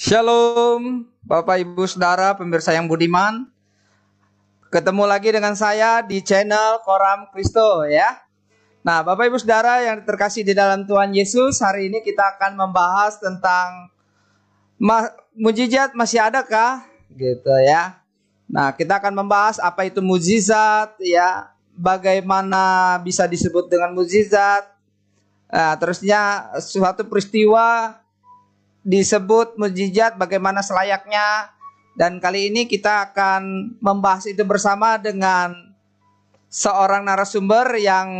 Shalom, Bapak Ibu Saudara pemirsa yang budiman. Ketemu lagi dengan saya di channel Koram Kristo ya. Nah, Bapak Ibu Saudara yang terkasih di dalam Tuhan Yesus, hari ini kita akan membahas tentang mujizat masih adakah? Gitu ya. Nah, kita akan membahas apa itu mujizat ya, bagaimana bisa disebut dengan mujizat. Nah, terusnya suatu peristiwa disebut mujizat bagaimana selayaknya, dan kali ini kita akan membahas itu bersama dengan seorang narasumber yang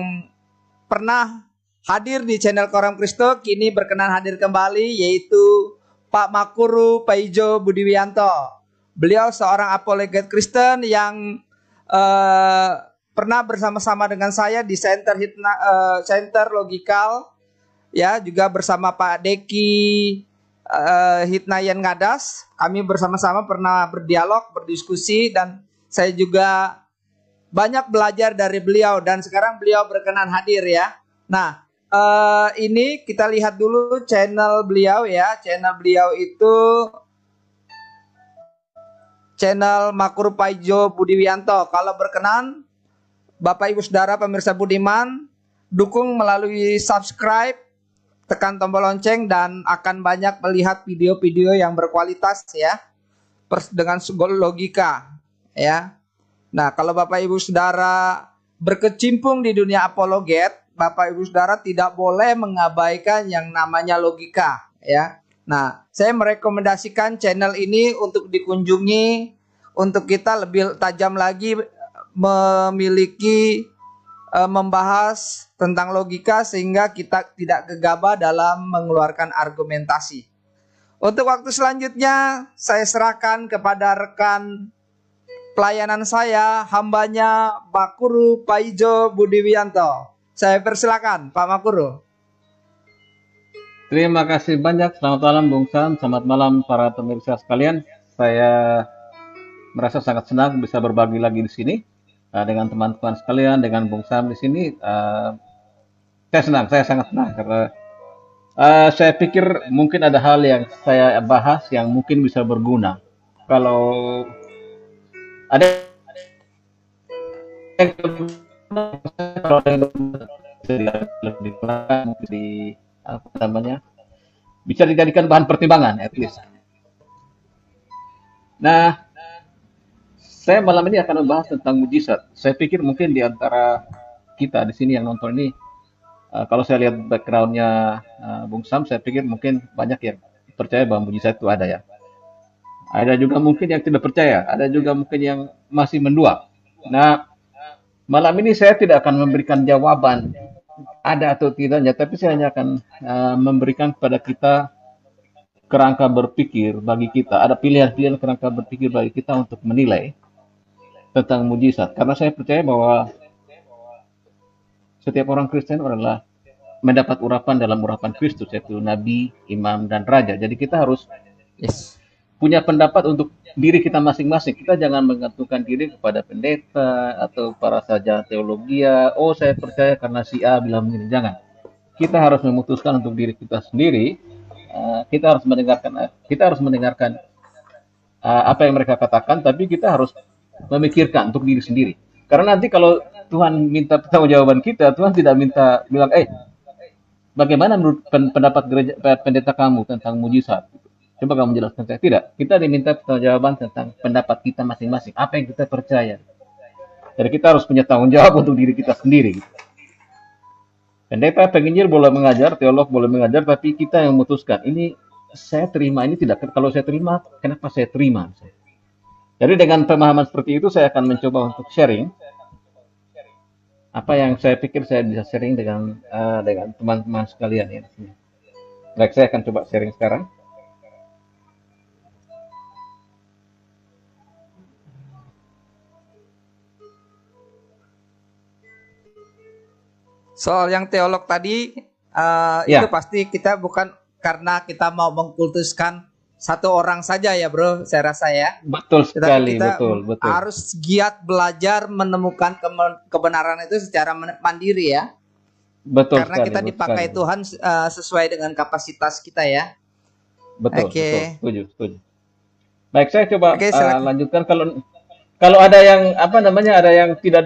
pernah hadir di channel Koram Kristo, kini berkenan hadir kembali, yaitu Pak Makuru Paijo Budiwianto. Beliau seorang apologet Kristen yang pernah bersama-sama dengan saya di Center Logikal ya, juga bersama Pak Deki Hitnayan Ngadas. Kami bersama-sama pernah berdialog, berdiskusi, dan saya juga banyak belajar dari beliau, dan sekarang beliau berkenan hadir ya. Nah, ini kita lihat dulu channel beliau ya. Channel beliau itu channel Makuru Paijo Budiwianto. Kalau berkenan Bapak Ibu Saudara pemirsa budiman, dukung melalui subscribe, tekan tombol lonceng, dan akan banyak melihat video-video yang berkualitas ya, dengan logika ya. Nah, kalau Bapak Ibu Saudara berkecimpung di dunia apologet, Bapak Ibu Saudara tidak boleh mengabaikan yang namanya logika ya. Nah, saya merekomendasikan channel ini untuk dikunjungi, untuk kita lebih tajam lagi memiliki membahas tentang logika, sehingga kita tidak gegabah dalam mengeluarkan argumentasi. Untuk waktu selanjutnya saya serahkan kepada rekan pelayanan saya, hambanya Makuru Paijo Budiwianto. Saya persilakan Pak Makuru. Terima kasih banyak. Selamat malam Bung Sam, selamat malam para pemirsa sekalian. Saya merasa sangat senang bisa berbagi lagi di sini dengan teman-teman sekalian, dengan Bung Sam di sini. Saya sangat senang karena saya pikir mungkin ada hal yang saya bahas yang mungkin bisa berguna. Kalau ada yang apa namanya, bisa dijadikan bahan pertimbangan at least. Nah, saya malam ini akan membahas tentang mujizat. Saya pikir mungkin di antara kita di sini yang nonton ini, kalau saya lihat backgroundnya Bung Sam, saya pikir mungkin banyak yang percaya bahwa mujizat itu ada ya. Ada juga mungkin yang tidak percaya, ada juga mungkin yang masih mendua. Nah, malam ini saya tidak akan memberikan jawaban ada atau tidaknya, tapi saya hanya akan memberikan kepada kita kerangka berpikir bagi kita. Ada pilihan-pilihan kerangka berpikir bagi kita untuk menilai tentang mujizat. Karena saya percaya bahwa setiap orang Kristen adalah mendapat urapan dalam urapan Kristus, yaitu nabi, imam, dan raja. Jadi kita harus punya pendapat untuk diri kita masing-masing. Kita jangan menggantungkan diri kepada pendeta atau para sarjana teologi. Oh, saya percaya karena si A bilang begini. Jangan. Kita harus memutuskan untuk diri kita sendiri. Kita harus mendengarkan apa yang mereka katakan, tapi kita harus memikirkan untuk diri sendiri. Karena nanti kalau Tuhan minta pertanggungjawaban kita, Tuhan tidak minta bilang, bagaimana menurut pendapat pendeta kamu tentang mujizat? Coba kamu jelaskan saya. Tidak, kita diminta pertanggungjawaban tentang pendapat kita masing-masing, apa yang kita percaya. Jadi kita harus punya tanggung jawab untuk diri kita sendiri. Pendeta, penginjil boleh mengajar, teolog boleh mengajar, tapi kita yang memutuskan. Ini saya terima, ini tidak. Kalau saya terima, kenapa saya terima? Jadi dengan pemahaman seperti itu, saya akan mencoba untuk sharing apa yang saya pikir saya bisa sharing dengan teman-teman sekalian ya. Baik, saya akan coba sharing sekarang. Soal yang teolog tadi, itu pasti kita bukan karena kita mau mengkultuskan satu orang saja ya bro, saya rasa ya. Betul sekali, kita betul. harus giat belajar menemukan kebenaran itu secara mandiri ya. Betul karena sekali, kita dipakai Tuhan sesuai dengan kapasitas kita ya. betul, betul, Oke. setuju, setuju. Baik, saya coba Oke, silakan. lanjutkan. Kalau kalau ada yang apa namanya, ada yang tidak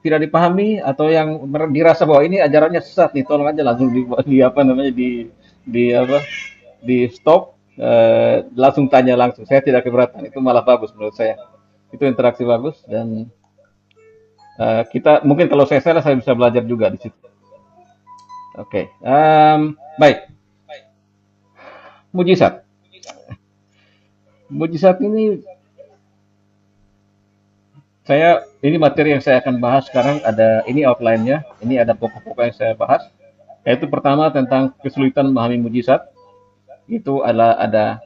dipahami atau yang dirasa bahwa ini ajarannya sesat nih, tolong aja langsung di apa namanya di apa di stop, langsung tanya langsung. Saya tidak keberatan, itu malah bagus menurut saya. Itu interaksi bagus dan kita mungkin kalau saya salah saya bisa belajar juga di situ. Oke, baik. Mujizat. Mujizat ini ini materi yang saya akan bahas sekarang, ada ini outline-nya, ini ada pokok-pokok yang saya bahas. Yaitu pertama tentang kesulitan memahami mujizat. Itu adalah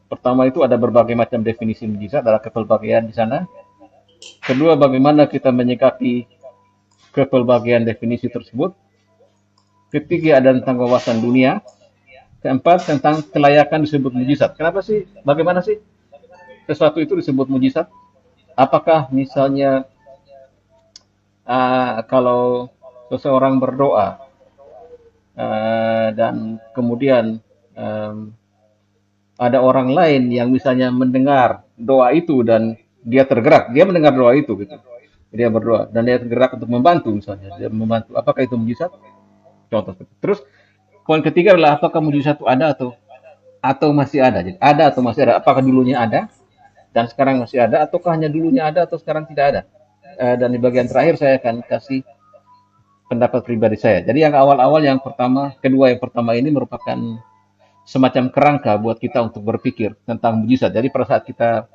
pertama itu ada berbagai macam definisi mujizat, ada kepelbagaian di sana. Kedua, bagaimana kita menyikapi kepelbagaian definisi tersebut. Ketiga, ada tentang wawasan dunia. Keempat, tentang kelayakan disebut mujizat. Kenapa sih? Bagaimana sih sesuatu itu disebut mujizat? Apakah misalnya kalau seseorang berdoa dan kemudian ada orang lain yang misalnya mendengar doa itu dan dia tergerak, dia mendengar doa itu gitu. Dia berdoa dan dia tergerak untuk membantu misalnya, dia membantu. Apakah itu mujizat? Contoh. Terus poin ketiga adalah apakah mujizat itu ada atau masih ada? Jadi ada atau masih ada? Apakah dulunya ada dan sekarang masih ada, ataukah hanya dulunya ada atau sekarang tidak ada? Dan di bagian terakhir saya akan kasih pendapat pribadi saya. Jadi yang awal-awal, yang pertama ini merupakan semacam kerangka buat kita untuk berpikir tentang mujizat. Jadi pada saat kita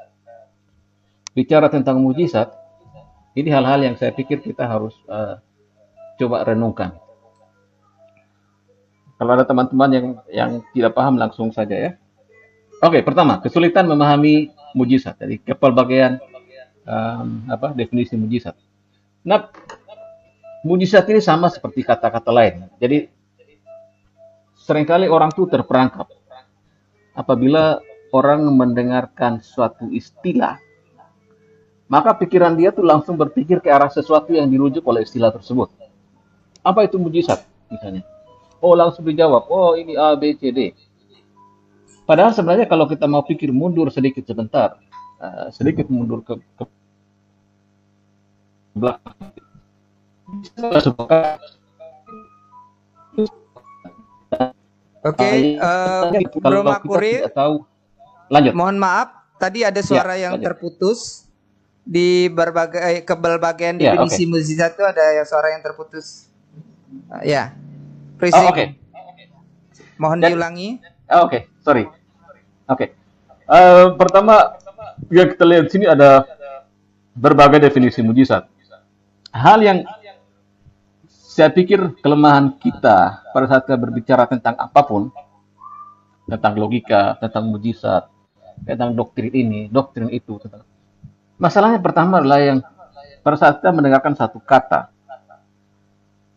bicara tentang mujizat, ini hal-hal yang saya pikir kita harus coba renungkan. Kalau ada teman-teman yang tidak paham, langsung saja ya. Oke, pertama, kesulitan memahami mujizat. Jadi kepelbagaian definisi mujizat. Nah, mujizat ini sama seperti kata-kata lain. Jadi seringkali orang tuh terperangkap apabila orang mendengarkan suatu istilah, maka pikiran dia tuh langsung berpikir ke arah sesuatu yang dirujuk oleh istilah tersebut. Apa itu mujizat misalnya? Oh, langsung dijawab, oh ini A, B, C, D. Padahal sebenarnya kalau kita mau pikir mundur sedikit sebentar, sedikit mundur ke belakang, Oke, Bro kalau kita Makurir, tidak tahu, lanjut. mohon maaf, tadi ada Ya, suara yang lanjut. terputus di berbagai kebelbagian Ya, definisi oke. mujizat itu ada suara yang terputus. Ya, Oh, Prisik, oke. mohon Dan- diulangi. Oke, sorry. Oke. Pertama, yang kita lihat di sini ada berbagai definisi mujizat. Hal yang saya pikir kelemahan kita pada saat kita berbicara tentang apapun, tentang logika, tentang mujizat, tentang doktrin ini, doktrin itu. Masalahnya pertama adalah yang pada saat kita mendengarkan satu kata,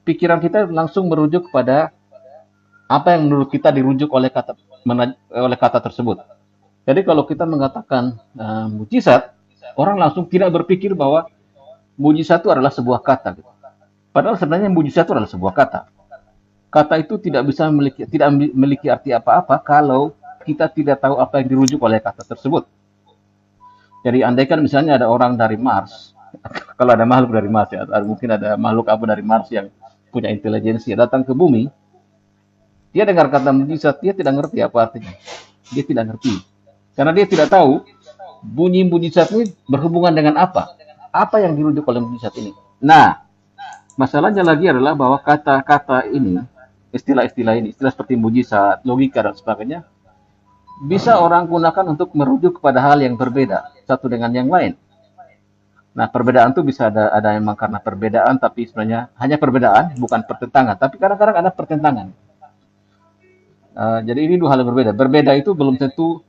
pikiran kita langsung merujuk kepada apa yang menurut kita dirujuk oleh kata tersebut. Jadi kalau kita mengatakan mujizat, orang langsung tidak berpikir bahwa mujizat itu adalah sebuah kata. Gitu. Padahal sebenarnya mujizat itu adalah sebuah kata. Kata itu tidak memiliki arti apa-apa kalau kita tidak tahu apa yang dirujuk oleh kata tersebut. Jadi andaikan misalnya ada orang dari Mars, kalau ada makhluk dari Mars ya, mungkin ada makhluk apa dari Mars yang punya intelijensi datang ke bumi, dia dengar kata mujizat, dia tidak ngerti apa artinya. Dia tidak ngerti. Karena dia tidak tahu bunyi mujizat ini berhubungan dengan apa. Apa yang dirujuk oleh mujizat ini. Nah, masalahnya lagi adalah bahwa kata-kata ini, istilah-istilah ini, istilah seperti mujizat, logika, dan sebagainya, bisa orang gunakan untuk merujuk kepada hal yang berbeda satu dengan yang lain. Nah, perbedaan itu bisa ada memang karena perbedaan, tapi sebenarnya hanya perbedaan, bukan pertentangan. Tapi kadang-kadang ada pertentangan. Jadi ini dua hal yang berbeda. Berbeda itu belum tentu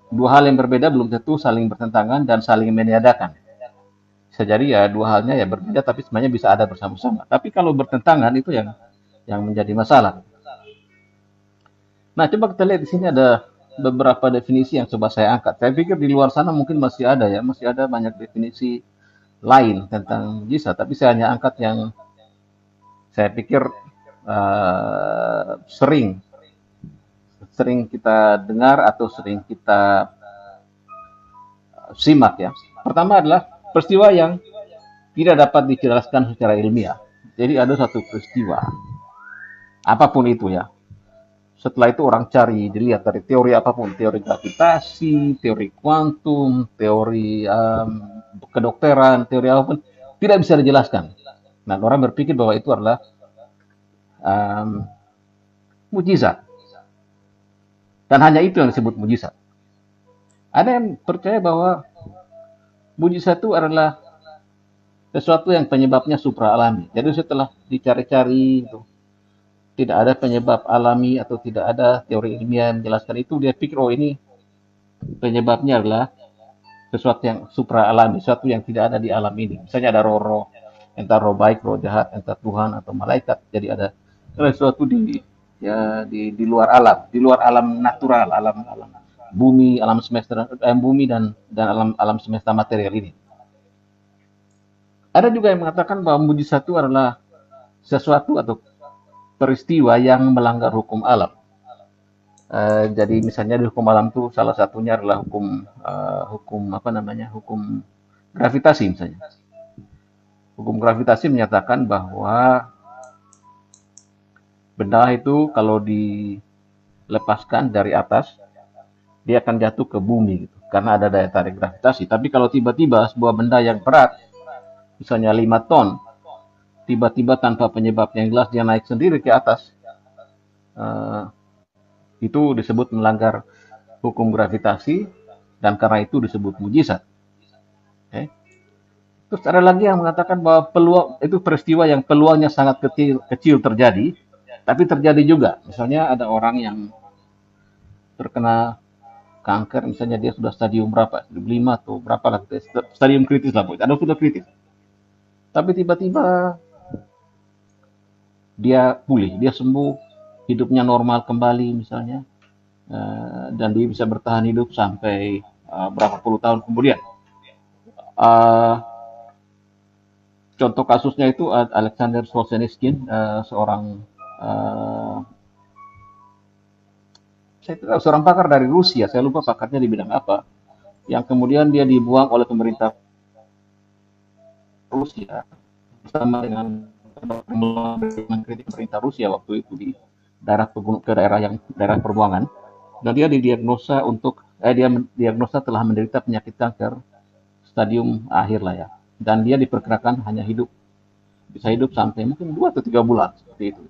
dua hal yang berbeda belum tentu saling bertentangan dan saling meniadakan. Bisa jadi ya dua halnya ya berbeda, tapi sebenarnya bisa ada bersama-sama. Tapi kalau bertentangan itu yang menjadi masalah. Nah, coba kita lihat di sini ada beberapa definisi yang coba saya angkat. Saya pikir di luar sana mungkin masih ada ya, masih ada banyak definisi lain tentang mujizat. Tapi saya hanya angkat yang saya pikir sering sering kita dengar atau sering kita simak ya. Pertama adalah peristiwa yang tidak dapat dijelaskan secara ilmiah. Jadi ada satu peristiwa, apapun itu ya. Setelah itu orang cari, dilihat dari teori apapun, teori gravitasi, teori kuantum, teori kedokteran, teori apapun, tidak bisa dijelaskan. Nah, orang berpikir bahwa itu adalah mujizat. Dan hanya itu yang disebut mujizat. Ada yang percaya bahwa mujizat itu adalah sesuatu yang penyebabnya supra alami. Jadi setelah dicari-cari itu tidak ada penyebab alami atau tidak ada teori ilmiah yang menjelaskan itu, dia pikir oh ini penyebabnya adalah sesuatu yang supra alami, sesuatu yang tidak ada di alam ini. Misalnya ada roh-roh, entah roh baik, roh jahat, entah Tuhan atau malaikat. Jadi ada sesuatu di luar alam natural, alam bumi, alam semesta bumi dan alam semesta material ini. Ada juga yang mengatakan bahwa mujizat itu adalah sesuatu atau peristiwa yang melanggar hukum alam. Jadi misalnya di hukum alam itu salah satunya adalah hukum gravitasi misalnya. Hukum gravitasi menyatakan bahwa benda itu kalau dilepaskan dari atas dia akan jatuh ke bumi gitu, karena ada daya tarik gravitasi. Tapi kalau tiba-tiba sebuah benda yang berat, misalnya 5 ton, tiba-tiba tanpa penyebab yang jelas dia naik sendiri ke atas, itu disebut melanggar hukum gravitasi dan karena itu disebut mujizat. Okay. Terus ada lagi yang mengatakan bahwa peluang itu peristiwa yang peluangnya sangat kecil terjadi, tapi terjadi juga. Misalnya ada orang yang terkena kanker, misalnya dia sudah stadium berapa, stadium 5 atau berapa lah, stadium kritis lah, ada sudah kritis. Tapi tiba-tiba dia pulih, dia sembuh, hidupnya normal kembali misalnya, dan dia bisa bertahan hidup sampai berapa puluh tahun kemudian. Contoh kasusnya itu Alexander Solzhenitsyn, seorang pakar dari Rusia, saya lupa pakarnya di bidang apa, yang kemudian dia dibuang oleh pemerintah Rusia bersama dengan kritik pemerintah Rusia waktu itu di daerah perbuangan, dan dia didiagnosa diagnosa telah menderita penyakit kanker stadium akhir lah ya, dan dia diperkirakan hanya bisa hidup sampai mungkin 2 atau 3 bulan seperti itu.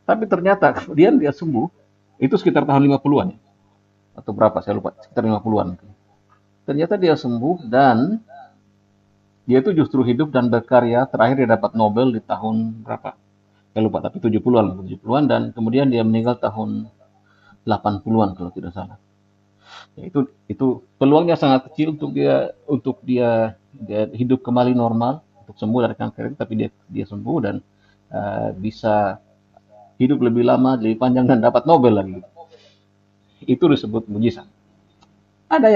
Tapi ternyata kemudian dia sembuh, itu sekitar tahun 50-an ya, atau berapa saya lupa, sekitar 50-an. Ternyata dia sembuh dan dia itu justru hidup dan berkarya, terakhir dia dapat Nobel di tahun berapa? Saya lupa, tapi 70-an dan kemudian dia meninggal tahun 80-an kalau tidak salah. Ya, itu peluangnya sangat kecil untuk dia hidup kembali normal, untuk sembuh dari kanker itu, tapi dia sembuh dan bisa hidup lebih lama, lebih panjang dan dapat Nobel lagi. Itu disebut mujizat. Ada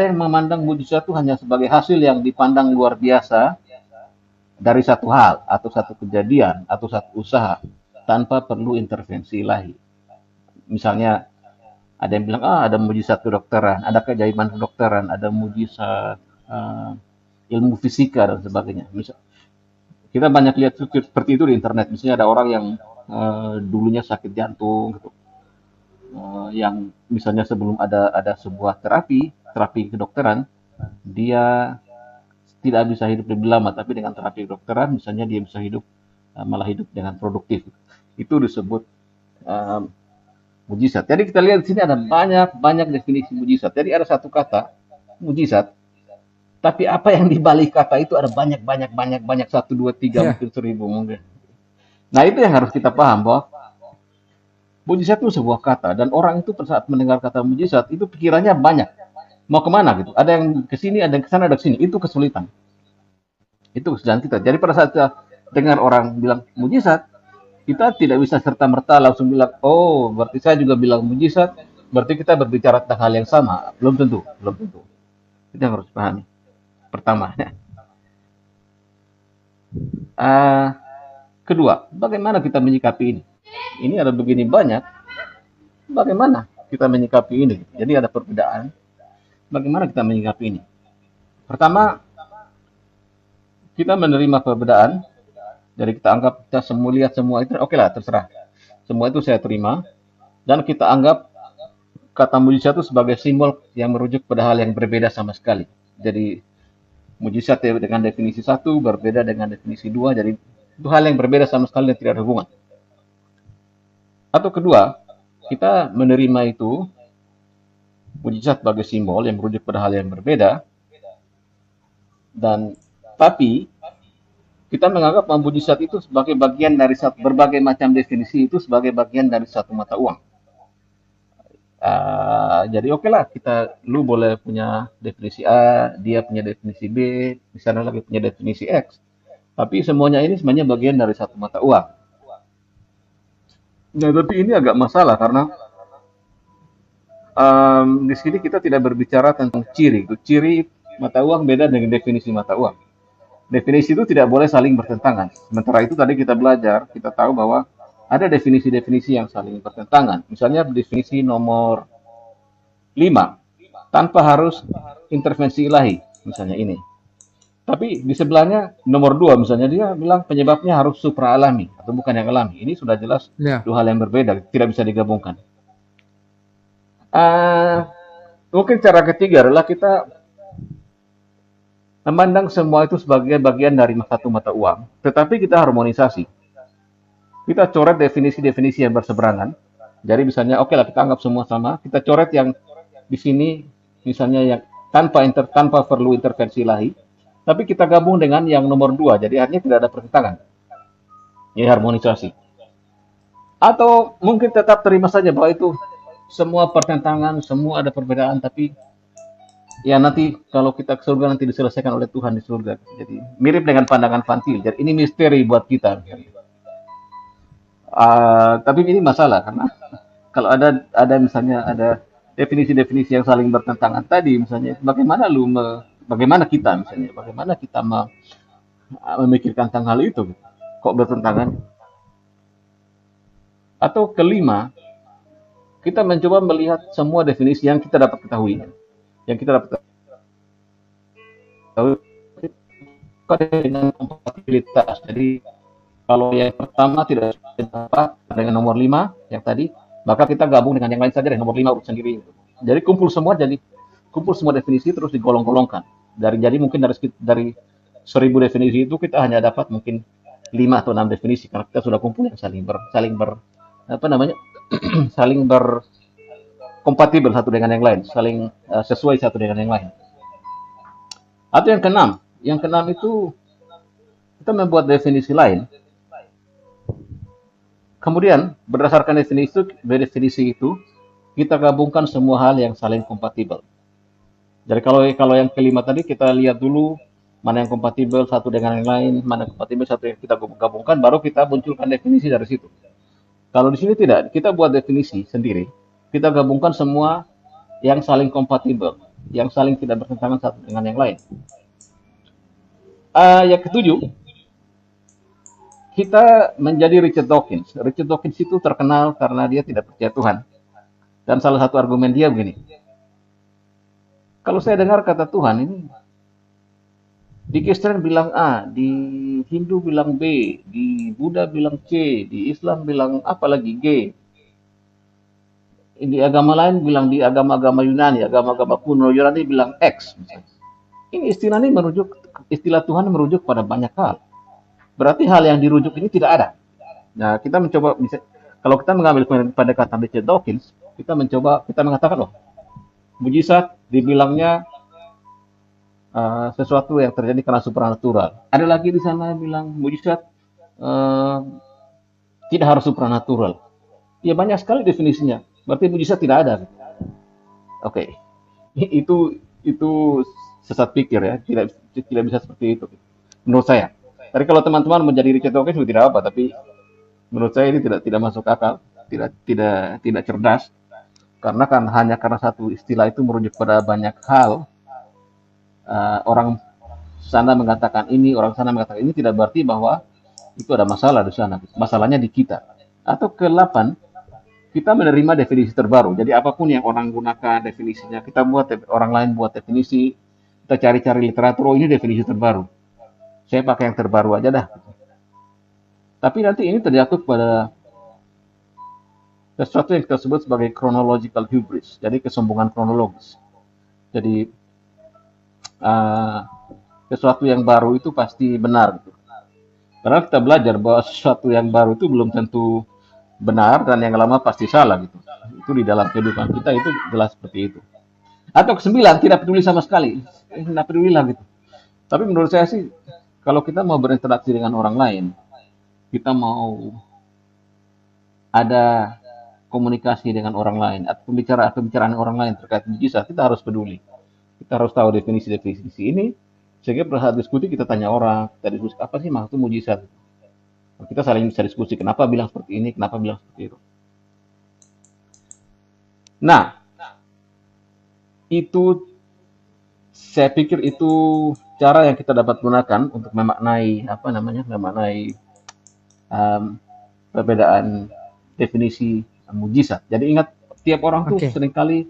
yang memandang mujizat itu hanya sebagai hasil yang dipandang luar biasa dari satu hal atau satu kejadian atau satu usaha tanpa perlu intervensi ilahi. Misalnya ada yang bilang ada mujizat kedokteran, ada keajaiban kedokteran, ada mujizat ilmu fisika dan sebagainya. Kita banyak lihat seperti itu di internet. Misalnya ada orang yang dulunya sakit jantung, gitu. Yang misalnya sebelum ada sebuah terapi kedokteran, dia tidak bisa hidup lebih lama, tapi dengan terapi kedokteran, misalnya dia bisa malah hidup dengan produktif. Itu disebut mujizat. Jadi kita lihat di sini ada banyak definisi mujizat. Jadi ada satu kata mujizat, tapi apa yang dibalik kata itu ada banyak 1, 2, 3 mungkin 1000 mungkin. Nah itu yang harus kita paham, bahwa mujizat itu sebuah kata, dan orang itu saat mendengar kata mujizat itu pikirannya banyak, mau kemana gitu. Ada yang ke sini, ada yang ke sana, ada ke sini. Itu kesulitan. Itu kesulitan kita. Jadi pada saat kita dengar orang bilang mujizat, kita tidak bisa serta-merta langsung bilang, oh berarti saya juga bilang mujizat, berarti kita berbicara tentang hal yang sama. Belum tentu. Kita harus pahami. Pertama. Kedua, bagaimana kita menyikapi ini? ini ada begini banyak, bagaimana kita menyikapi ini? Jadi ada perbedaan, bagaimana kita menyikapi ini? Pertama, kita menerima perbedaan, jadi kita anggap kita semua lihat semua itu, oke lah, terserah. Semua itu saya terima, dan kita anggap kata mujizat itu sebagai simbol yang merujuk pada hal yang berbeda sama sekali. Jadi mujizat dengan definisi satu berbeda dengan definisi dua, jadi itu hal yang berbeda sama sekali dan tidak ada hubungan. Atau kedua, kita menerima itu mujizat sebagai simbol yang merujuk pada hal yang berbeda, dan tapi kita menganggap mujizat itu sebagai bagian dari berbagai macam definisi itu sebagai bagian dari satu mata uang. Jadi oke lah, lu boleh punya definisi A, dia punya definisi B, di sana lagi punya definisi X. Tapi semuanya ini sebenarnya bagian dari satu mata uang. Nah, tapi ini agak masalah karena di sini kita tidak berbicara tentang ciri. Ciri mata uang beda dengan definisi mata uang. Definisi itu tidak boleh saling bertentangan. Sementara itu tadi kita belajar, kita tahu bahwa ada definisi-definisi yang saling bertentangan. Misalnya definisi nomor 5, tanpa harus intervensi ilahi, misalnya ini. Tapi di sebelahnya nomor 2, misalnya dia bilang penyebabnya harus supra alami atau bukan yang alami. Ini sudah jelas dua hal yang berbeda, tidak bisa digabungkan. Mungkin cara ketiga adalah kita memandang semua itu sebagai bagian dari satu mata uang, tetapi kita harmonisasi. Kita coret definisi-definisi yang berseberangan. Jadi misalnya, oke lah kita anggap semua sama, kita coret yang di sini misalnya yang tanpa perlu intervensi ilahi, tapi kita gabung dengan yang nomor 2, jadi artinya tidak ada pertentangan. Ini harmonisasi. Atau mungkin tetap terima saja bahwa itu semua pertentangan, semua ada perbedaan, tapi ya nanti kalau kita ke surga nanti diselesaikan oleh Tuhan di surga. Jadi mirip dengan pandangan Fantil. Jadi ini misteri buat kita. Tapi ini masalah karena kalau ada misalnya ada definisi-definisi yang saling bertentangan tadi, misalnya bagaimana kita memikirkan tentang hal itu, kok bertentangan? Atau kelima, kita mencoba melihat semua definisi yang kita dapat ketahui, dengan kompatibilitas. Jadi kalau yang pertama tidak sepakat dengan nomor 5 yang tadi, maka kita gabung dengan yang lain saja dan nomor 5 urut sendiri. Jadi kumpul semua definisi terus digolong-golongkan. Jadi mungkin dari 1000 definisi itu kita hanya dapat mungkin 5 atau 6 definisi karena kita sudah kumpul yang saling berkompatibel satu dengan yang lain, saling sesuai satu dengan yang lain. Atau yang keenam itu kita membuat definisi lain. Kemudian berdasarkan definisi itu kita gabungkan semua hal yang saling kompatibel. Jadi kalau yang kelima tadi kita lihat dulu mana yang kompatibel satu dengan yang lain, mana yang kompatibel satu yang kita gabungkan, baru kita munculkan definisi dari situ. Kalau di sini tidak, kita buat definisi sendiri, kita gabungkan semua yang saling kompatibel, yang saling tidak bertentangan satu dengan yang lain. Yang ketujuh, kita menjadi Richard Dawkins. Richard Dawkins itu terkenal karena dia tidak percaya Tuhan. Dan salah satu argumen dia begini. Kalau saya dengar kata Tuhan ini, di Kristen bilang A, di Hindu bilang B, di Buddha bilang C, di Islam bilang apa lagi G. Di agama lain bilang, di agama-agama Yunani, agama-agama kuno Yunani bilang X. Misalnya. Ini istilah Tuhan merujuk pada banyak hal. Berarti hal yang dirujuk ini tidak ada. Nah, kita mencoba, kalau kita mengambil pendekatan Richard Dawkins, kita mengatakan, mujizat dibilangnya sesuatu yang terjadi karena supranatural. Ada lagi di sana bilang mujizat tidak harus supranatural. Ya banyak sekali definisinya. Berarti mujizat tidak ada. Oke. Itu sesat pikir ya. Tidak bisa seperti itu. Menurut saya. Tapi kalau teman-teman menjadi Richard Dawkins itu tidak apa, tapi menurut saya ini tidak masuk akal, tidak cerdas, karena hanya karena satu istilah itu merujuk pada banyak hal. Orang sana mengatakan ini, orang sana mengatakan ini, tidak berarti bahwa itu ada masalah di sana. Masalahnya di kita. Atau ke-8, kita menerima definisi terbaru. Jadi apapun yang orang gunakan definisinya, kita buat orang lain buat definisi, kita cari-cari literatur, oh ini definisi terbaru. Saya pakai yang terbaru aja dah. Tapi nanti ini terjatuh pada sesuatu yang kita sebut sebagai chronological hubris, jadi kesombongan kronologis. Jadi sesuatu yang baru itu pasti benar. Gitu. Karena kita belajar bahwa sesuatu yang baru itu belum tentu benar dan yang lama pasti salah gitu. Itu di dalam kehidupan kita itu jelas seperti itu. Atau ke-9, tidak peduli sama sekali. Tidak peduli lah gitu. Tapi menurut saya sih, kalau kita mau berinteraksi dengan orang lain, kita mau ada komunikasi dengan orang lain, atau pembicaraan orang lain terkait mujizat, kita harus peduli. Kita harus tahu definisi-definisi ini, sehingga pada saat diskusi kita tanya orang, kita diskusi apa sih maksud mujizat. Kita saling bisa diskusi, kenapa bilang seperti ini, kenapa bilang seperti itu. Nah, itu saya pikir itu cara yang kita dapat gunakan untuk memaknai perbedaan definisi mujizat. Jadi ingat, tiap orang tuh seringkali,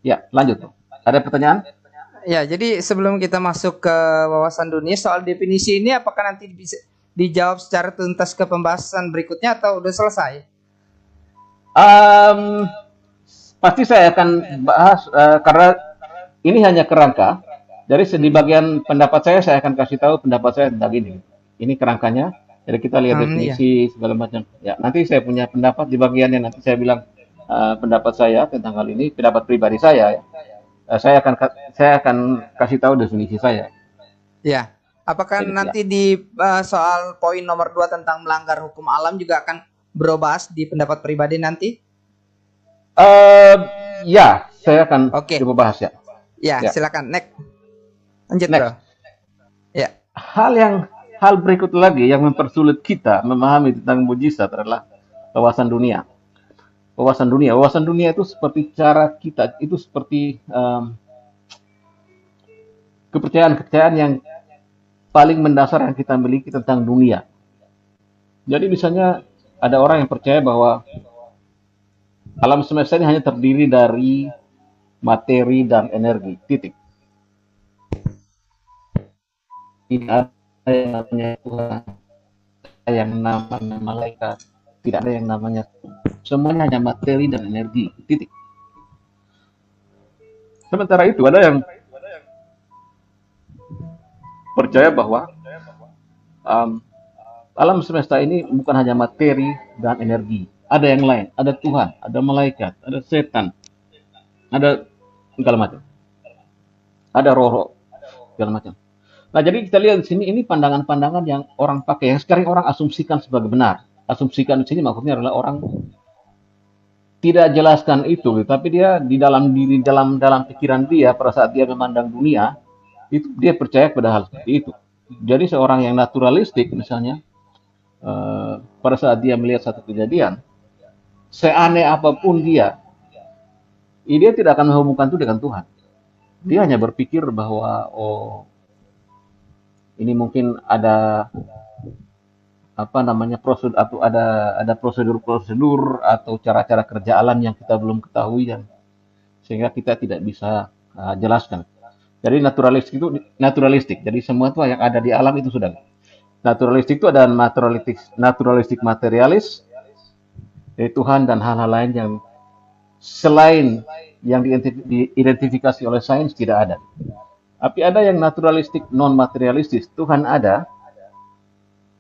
ya lanjut. Ada pertanyaan? Ya, jadi sebelum kita masuk ke wawasan dunia, soal definisi ini apakah nanti bisa dijawab secara tuntas ke pembahasan berikutnya atau udah selesai? Pasti saya akan bahas karena ini hanya kerangka. Jadi di bagian pendapat saya akan kasih tahu pendapat saya tentang ini. Ini kerangkanya. Jadi kita lihat definisi segala macam. Ya, nanti saya punya pendapat di bagiannya. Nanti saya bilang pendapat saya tentang hal ini, pendapat pribadi saya. Ya. Saya akan kasih tahu definisi saya. Ya. Apakah nanti di soal poin nomor 2 tentang melanggar hukum alam juga akan berubah di pendapat pribadi nanti? Ya, saya akan coba bahas ya. Ya, silakan. Next. Lanjut, Bro. Ya. Hal berikut lagi yang mempersulit kita memahami tentang mujizat adalah wawasan dunia. Wawasan dunia itu seperti cara kita, itu seperti kepercayaan yang paling mendasar yang kita miliki tentang dunia. Jadi misalnya ada orang yang percaya bahwa alam semesta ini hanya terdiri dari materi dan energi, titik. Tidak ada yang namanya Tuhan, yang namanya malaikat, tidak ada yang namanya, semuanya hanya materi dan energi, titik. Sementara itu ada yang percaya bahwa alam semesta ini bukan hanya materi dan energi. Ada yang lain, ada Tuhan, ada malaikat, ada setan, ada segala macam. Ada roh-roh, segala macam. Nah, jadi kita lihat di sini, ini pandangan-pandangan yang orang pakai, yang sekarang orang asumsikan sebagai benar. Asumsikan di sini maksudnya adalah orang tidak jelaskan itu, tapi dia di dalam pikiran dia pada saat dia memandang dunia, itu dia percaya pada hal seperti itu. Jadi seorang yang naturalistik misalnya, pada saat dia melihat satu kejadian, seaneh apapun dia tidak akan menghubungkan itu dengan Tuhan. Dia hanya berpikir bahwa ini mungkin ada prosedur atau ada prosedur atau cara-cara kerja alam yang kita belum ketahui sehingga kita tidak bisa jelaskan. Jadi naturalistik. Jadi semua itu yang ada di alam itu sudah. Naturalistik itu ada naturalistik materialis, dari Tuhan dan hal-hal lain yang selain yang diidentifikasi oleh sains tidak ada. Tapi ada yang naturalistik non materialistis. Tuhan ada,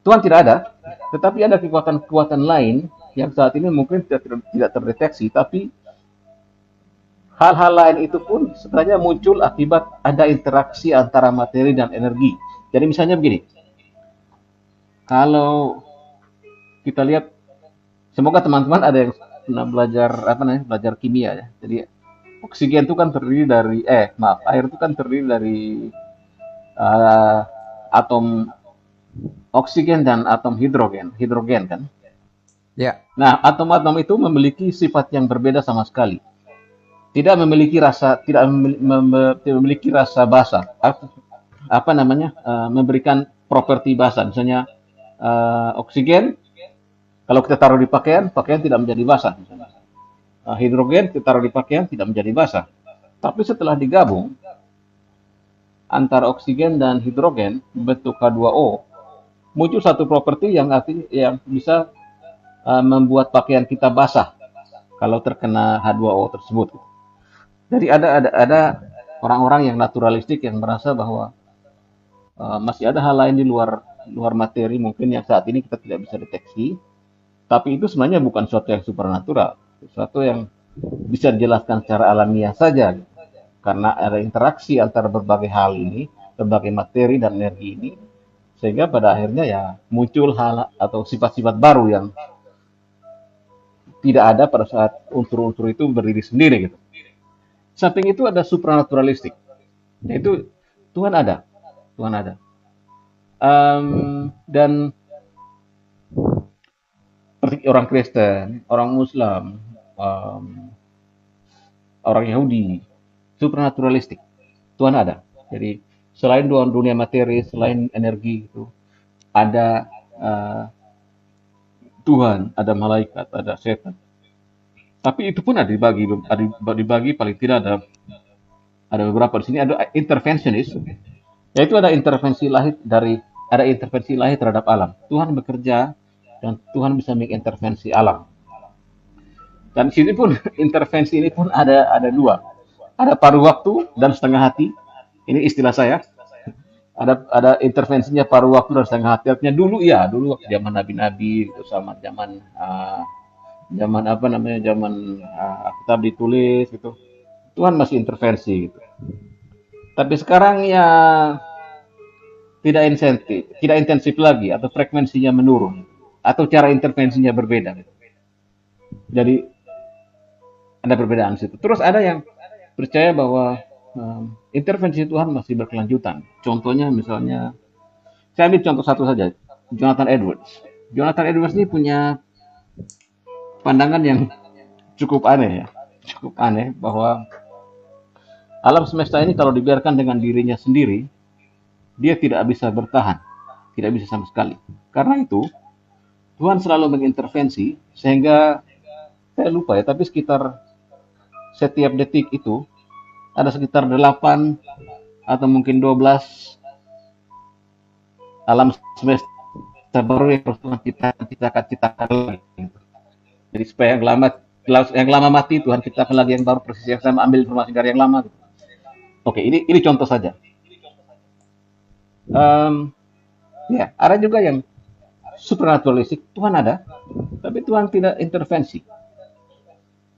Tuhan tidak ada, tetapi ada kekuatan-kekuatan lain yang saat ini mungkin tidak terdeteksi, tapi hal-hal lain itu pun sebenarnya muncul akibat ada interaksi antara materi dan energi. Jadi misalnya begini, kalau kita lihat, semoga teman-teman ada yang pernah belajar kimia ya. Jadi oksigen itu kan terdiri dari air itu kan terdiri dari atom oksigen dan atom hidrogen kan. Ya. Nah, atom-atom itu memiliki sifat yang berbeda sama sekali. Tidak memiliki rasa basa, memberikan properti basa. Misalnya oksigen Kalau kita taruh di pakaian, pakaian tidak menjadi basah. Hidrogen kita taruh di pakaian tidak menjadi basah. Tapi setelah digabung antara oksigen dan hidrogen bentuk H2O, muncul satu properti yang bisa membuat pakaian kita basah kalau terkena H2O tersebut. Jadi ada orang-orang yang naturalistik yang merasa bahwa masih ada hal lain di luar materi mungkin yang saat ini kita tidak bisa deteksi, tapi itu sebenarnya bukan sesuatu yang supernatural, sesuatu yang bisa dijelaskan secara alamiah saja, karena ada interaksi antara berbagai hal ini, berbagai materi dan energi ini, sehingga pada akhirnya ya muncul hal atau sifat-sifat baru yang tidak ada pada saat unsur-unsur itu berdiri sendiri gitu. Samping itu ada supranaturalistik, yaitu Tuhan ada, Tuhan ada. Dan seperti orang Kristen, orang Muslim, orang Yahudi, supranaturalistik, Tuhan ada. Jadi selain dunia materi, selain energi itu, ada Tuhan, ada malaikat, ada setan. Tapi itu pun ada dibagi paling tidak ada beberapa. Di sini ada interventionist, yaitu ada intervensi lahir terhadap alam. Tuhan bekerja dan Tuhan bisa mengintervensi alam. Dan di sini pun intervensi ini pun ada dua. Ada paruh waktu dan setengah hati. Ini istilah saya. Ada intervensinya paruh waktu dan setengah hati. Artinya dulu waktu zaman nabi-nabi itu sama zaman Alkitab ditulis gitu. Tuhan masih intervensi gitu. Tapi sekarang ya tidak intensif lagi atau frekuensinya menurun atau cara intervensinya berbeda gitu. Jadi ada perbedaan situ. Terus ada yang percaya bahwa intervensi Tuhan masih berkelanjutan. Contohnya misalnya, saya ambil contoh satu saja, Jonathan Edwards. Jonathan Edwards ini punya pandangan yang cukup aneh bahwa alam semesta ini kalau dibiarkan dengan dirinya sendiri, dia tidak bisa bertahan, tidak bisa sama sekali. Karena itu, Tuhan selalu mengintervensi sehingga saya lupa ya, tapi sekitar setiap detik itu ada sekitar 8 atau mungkin 12 alam semesta baru yang Tuhan ciptakan lagi. Jadi supaya yang lama mati, Tuhan ciptakan lagi yang baru, persis yang sama, ambil informasi dari yang lama. Oke, ini contoh saja. Ada juga yang supranaturalistik, Tuhan ada, tapi Tuhan tidak intervensi.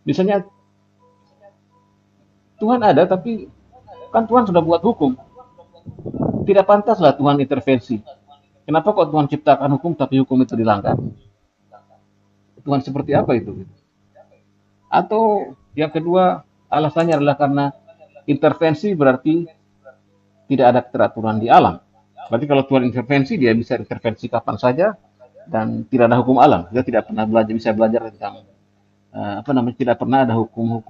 Misalnya Tuhan ada, tapi kan Tuhan sudah buat hukum. Tidak pantaslah Tuhan intervensi. Kenapa kok Tuhan ciptakan hukum, tapi hukum itu dilanggar? Tuhan seperti apa itu? Atau yang kedua, alasannya adalah karena intervensi berarti tidak ada keteraturan di alam. Berarti kalau Tuhan intervensi, dia bisa intervensi kapan saja dan tidak ada hukum alam. Dia tidak pernah bisa belajar tentang tidak pernah ada hukum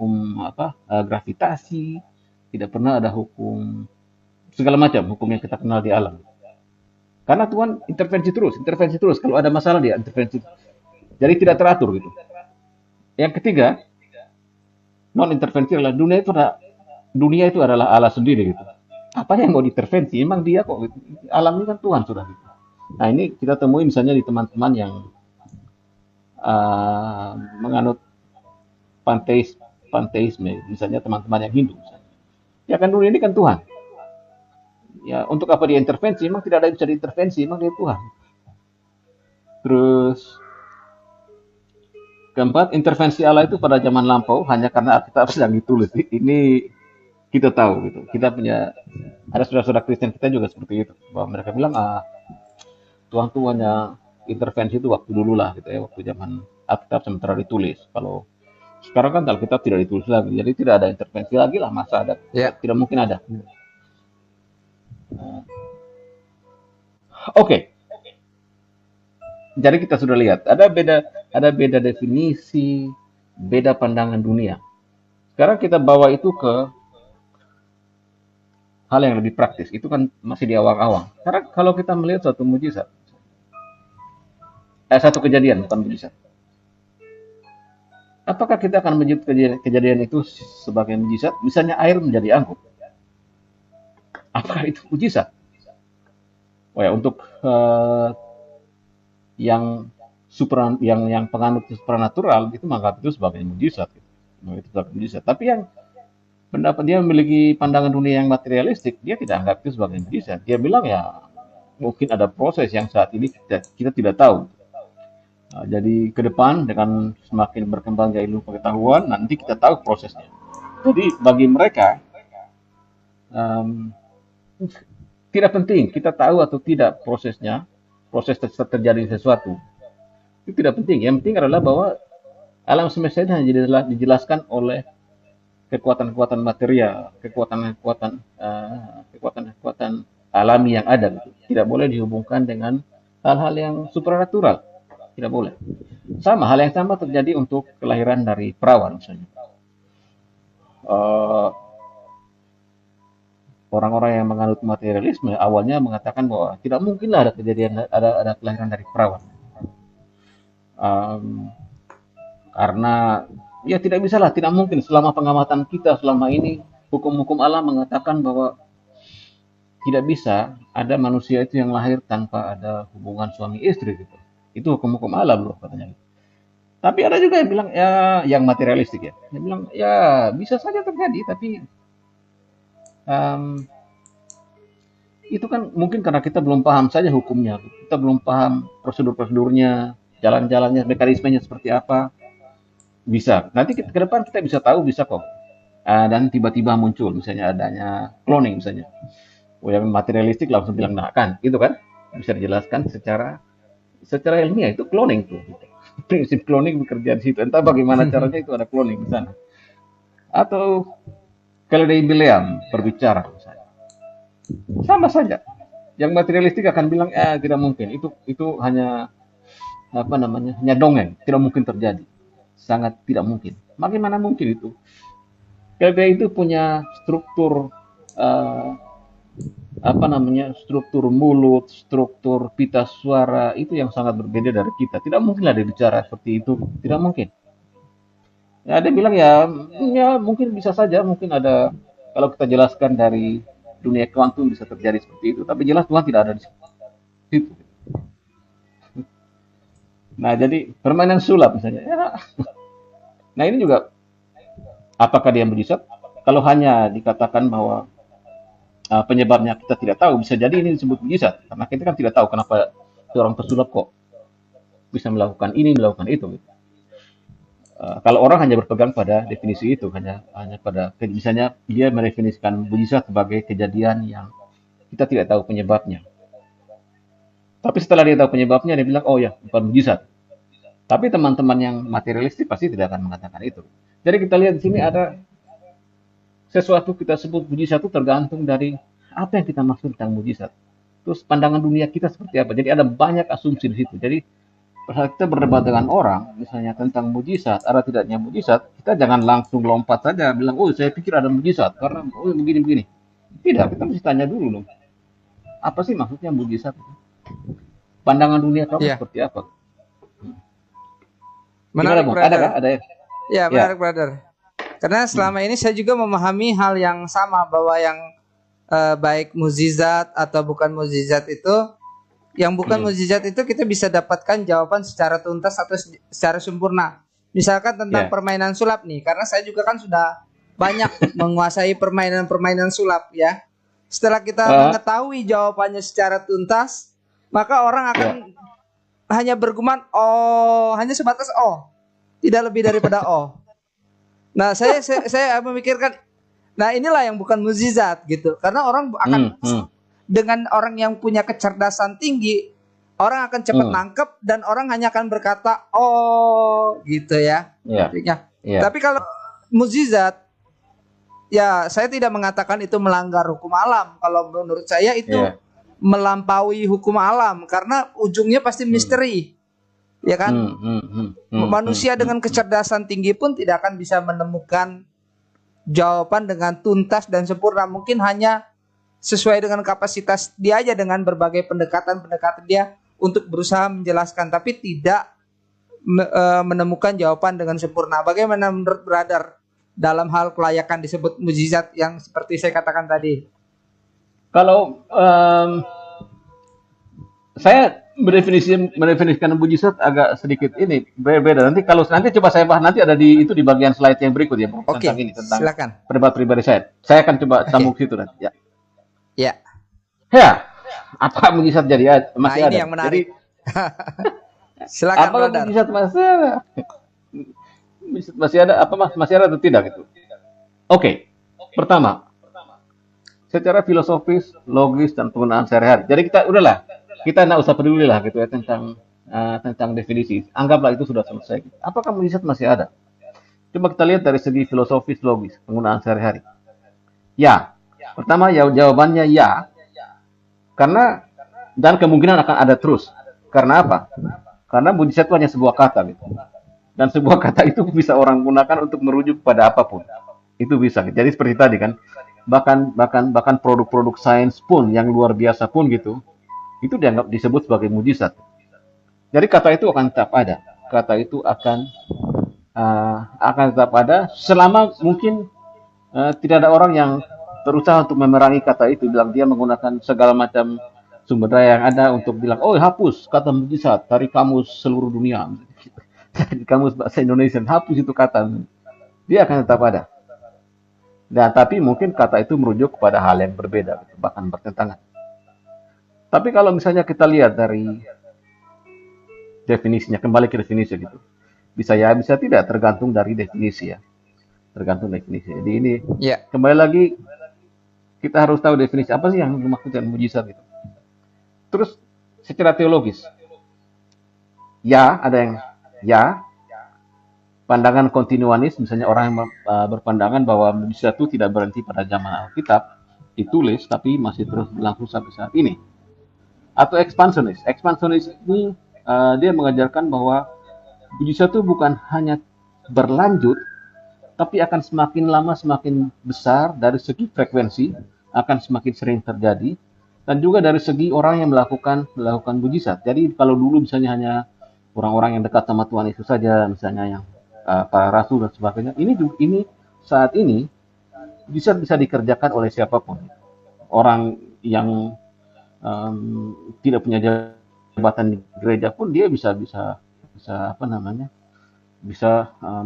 gravitasi, tidak pernah ada hukum segala macam hukum yang kita kenal di alam. Karena Tuhan intervensi terus. Kalau ada masalah dia intervensi. Jadi tidak teratur gitu. Yang ketiga, non intervensi adalah dunia itu adalah Allah sendiri gitu. Apa yang mau diintervensi? Emang dia kok gitu. Alam ini kan Tuhan sudah gitu. Nah, ini kita temui misalnya di teman-teman yang menganut panteisme, misalnya teman-teman yang Hindu. Misalnya. Ya kan dunia ini kan Tuhan. Ya, untuk apa dia intervensi? Emang tidak ada yang bisa diintervensi, emang dia Tuhan. Terus keempat, intervensi Allah itu pada zaman lampau hanya karena Alkitab sedang ditulis. Ini kita tahu gitu. Kita punya ada saudara-saudara Kristen kita juga seperti itu. Bahwa mereka bilang Tuhan tuh hanya intervensi itu waktu dulu lah gitu ya, waktu zaman Alkitab sementara ditulis. Kalau sekarang kan Alkitab tidak ditulis lagi, jadi tidak ada intervensi lagi lah, masa ada? Ya. Tidak mungkin ada. Oke. Jadi kita sudah lihat ada beda definisi, beda pandangan dunia. Sekarang kita bawa itu ke hal yang lebih praktis. Itu kan masih di awang-awang. Karena kalau kita melihat suatu mujizat, satu kejadian, bukan mujizat. Apakah kita akan menyebut kejadian itu sebagai mujizat? Misalnya air menjadi anggur. Apakah itu mujizat? Oh ya, untuk yang yang penganut supranatural itu menganggap itu sebagai mujizat. Itu sebagai mujizat. Tapi yang pendapat dia memiliki pandangan dunia yang materialistik, dia tidak anggap itu sebagai mujizat. Dia bilang ya mungkin ada proses yang saat ini kita tidak tahu. Nah, jadi ke depan dengan semakin berkembangnya ilmu pengetahuan, nanti kita tahu prosesnya. Jadi bagi mereka tidak penting kita tahu atau tidak prosesnya, proses terjadi sesuatu. Itu tidak penting. Yang penting adalah bahwa alam semesta ini hanya dijelaskan oleh kekuatan-kekuatan material, kekuatan alami yang ada. Gitu. Tidak boleh dihubungkan dengan hal-hal yang supranatural. Tidak boleh. Sama, hal yang sama terjadi untuk kelahiran dari perawan misalnya. Orang-orang yang menganut materialisme awalnya mengatakan bahwa tidak mungkinlah ada kejadian ada kelahiran dari perawan. Karena ya tidak bisalah, tidak mungkin selama pengamatan kita selama ini hukum-hukum alam mengatakan bahwa tidak bisa ada manusia itu yang lahir tanpa ada hubungan suami istri gitu. Itu hukum-hukum alam loh katanya. Tapi ada juga yang bilang ya yang materialistik ya. Dia bilang ya bisa saja terjadi tapi itu kan mungkin karena kita belum paham saja hukumnya. Kita belum paham prosedur-prosedurnya, jalan-jalannya, mekanismenya seperti apa. Bisa. Nanti ke depan kita bisa tahu bisa kok. Dan tiba-tiba muncul misalnya adanya cloning misalnya. Yang materialistik langsung bilang nah kan, gitu kan? Bisa dijelaskan secara ilmiah itu cloning tuh. Prinsip cloning bekerja di situ. Entah bagaimana caranya itu ada cloning di sana. Atau kalau dari William berbicara misalnya. Sama saja. Yang materialistik akan bilang tidak mungkin. Itu hanya hanya dongeng, tidak mungkin terjadi. Sangat tidak mungkin. Bagaimana mungkin itu? KLDA itu punya struktur struktur mulut, struktur pita suara itu yang sangat berbeda dari kita. Tidak mungkinlah dia bicara seperti itu, tidak mungkin. Ya, dia bilang ya mungkin bisa saja, mungkin ada kalau kita jelaskan dari dunia kuantum bisa terjadi seperti itu. Tapi jelas Tuhan tidak ada di situ. Nah, jadi permainan sulap misalnya. Ya. Nah, ini juga apakah dia mujizat? Kalau hanya dikatakan bahwa penyebabnya kita tidak tahu, bisa jadi ini disebut mujizat karena kita kan tidak tahu kenapa seorang pesulap kok bisa melakukan ini, melakukan itu. Kalau orang hanya berpegang pada definisi itu, hanya pada misalnya dia mendefinisikan mujizat sebagai kejadian yang kita tidak tahu penyebabnya. Tapi setelah dia tahu penyebabnya, dia bilang oh ya bukan mujizat. Tapi teman-teman yang materialistik pasti tidak akan mengatakan itu. Jadi kita lihat di sini ada sesuatu kita sebut mujizat itu tergantung dari apa yang kita maksud tentang mujizat. Terus pandangan dunia kita seperti apa. Jadi ada banyak asumsi di situ. Jadi pada kita berdebat dengan orang, misalnya tentang mujizat, ada tidaknya mujizat, kita jangan langsung lompat saja bilang, oh saya pikir ada mujizat karena oh begini-begini. Tidak, kita mesti tanya dulu loh. Apa sih maksudnya mujizat? Pandangan dunia kamu seperti apa? Menarik, brother. Ada ya? Ya, menarik, brother. Karena selama ini saya juga memahami hal yang sama bahwa yang baik mukjizat atau bukan mukjizat itu, yang bukan mukjizat itu kita bisa dapatkan jawaban secara tuntas atau secara sempurna. Misalkan tentang permainan sulap nih, karena saya juga kan sudah banyak menguasai permainan sulap ya. Setelah kita mengetahui jawabannya secara tuntas, maka orang akan hanya bergumam oh, hanya sebatas oh, tidak lebih daripada oh. Nah, saya memikirkan, nah inilah yang bukan mukjizat gitu. Karena orang akan dengan orang yang punya kecerdasan tinggi, orang akan cepat nangkep dan orang hanya akan berkata oh gitu ya. Tapi kalau mukjizat, ya saya tidak mengatakan itu melanggar hukum alam. Kalau menurut saya itu melampaui hukum alam karena ujungnya pasti misteri. Ya kan? Manusia dengan kecerdasan tinggi pun tidak akan bisa menemukan jawaban dengan tuntas dan sempurna. Mungkin hanya sesuai dengan kapasitas dia aja dengan berbagai pendekatan dia untuk berusaha menjelaskan, tapi tidak menemukan jawaban dengan sempurna. Bagaimana menurut brother dalam hal kelayakan disebut mujizat yang seperti saya katakan tadi? Kalau saya mendefinisikan mujizat agak sedikit ini berbeda. Nanti coba saya bahas, nanti ada di bagian slide yang berikut ya, Bro, Oke, tentang ini, tentang silakan. pendapat pribadi saya. Saya akan coba sambung situ nanti ya. Ya. Ya, apa mujizat jadi masih Nah, ada. ini yang menarik. Jadi, silakan, apa brother. mujizat masih ada? Masih ada apa masih ada atau tidak gitu? Oke. Pertama, secara filosofis, logis dan penggunaan sehari-hari. Jadi kita nggak usah peduli lah gitu ya tentang definisi. Anggaplah itu sudah selesai. Apakah mujizat masih ada? Coba kita lihat dari segi filosofis, logis, penggunaan sehari-hari. Ya. Pertama, ya, jawabannya ya. Karena dan kemungkinan akan ada terus. Karena apa? Karena mujizat itu hanya sebuah kata gitu. Dan sebuah kata itu bisa orang gunakan untuk merujuk pada apapun. Itu bisa. Jadi seperti tadi kan, bahkan produk-produk sains pun yang luar biasa pun gitu, itu dianggap disebut sebagai mujizat. Jadi kata itu akan tetap ada. Kata itu akan tetap ada selama mungkin tidak ada orang yang berusaha untuk memerangi kata itu, bilang dia menggunakan segala macam sumber daya yang ada untuk bilang, oh hapus kata mujizat dari kamus seluruh dunia, dari kamus bahasa Indonesia, hapus itu kata, dia akan tetap ada. Dan tapi mungkin kata itu merujuk kepada hal yang berbeda, bahkan bertentangan. Tapi kalau misalnya kita lihat dari definisinya, kembali ke definisi gitu, bisa ya, bisa tidak, tergantung dari definisi ya, tergantung definisi. Jadi ini kembali lagi kita harus tahu definisi apa sih yang dimaksud dengan mujizat itu. Terus secara teologis, ya ada yang ya, pandangan kontinuanis, misalnya orang yang berpandangan bahwa mujizat itu tidak berhenti pada zaman Alkitab ditulis, tapi masih terus berlangsung sampai saat ini. Atau ekspansionis ini dia mengajarkan bahwa mujizat itu bukan hanya berlanjut, tapi akan semakin lama semakin besar dari segi frekuensi, akan semakin sering terjadi, dan juga dari segi orang yang melakukan mujizat. Jadi kalau dulu misalnya hanya orang-orang yang dekat sama Tuhan Yesus saja, misalnya yang para rasul dan sebagainya, ini saat ini bisa dikerjakan oleh siapapun. Orang yang tidak punya jabatan di gereja pun dia bisa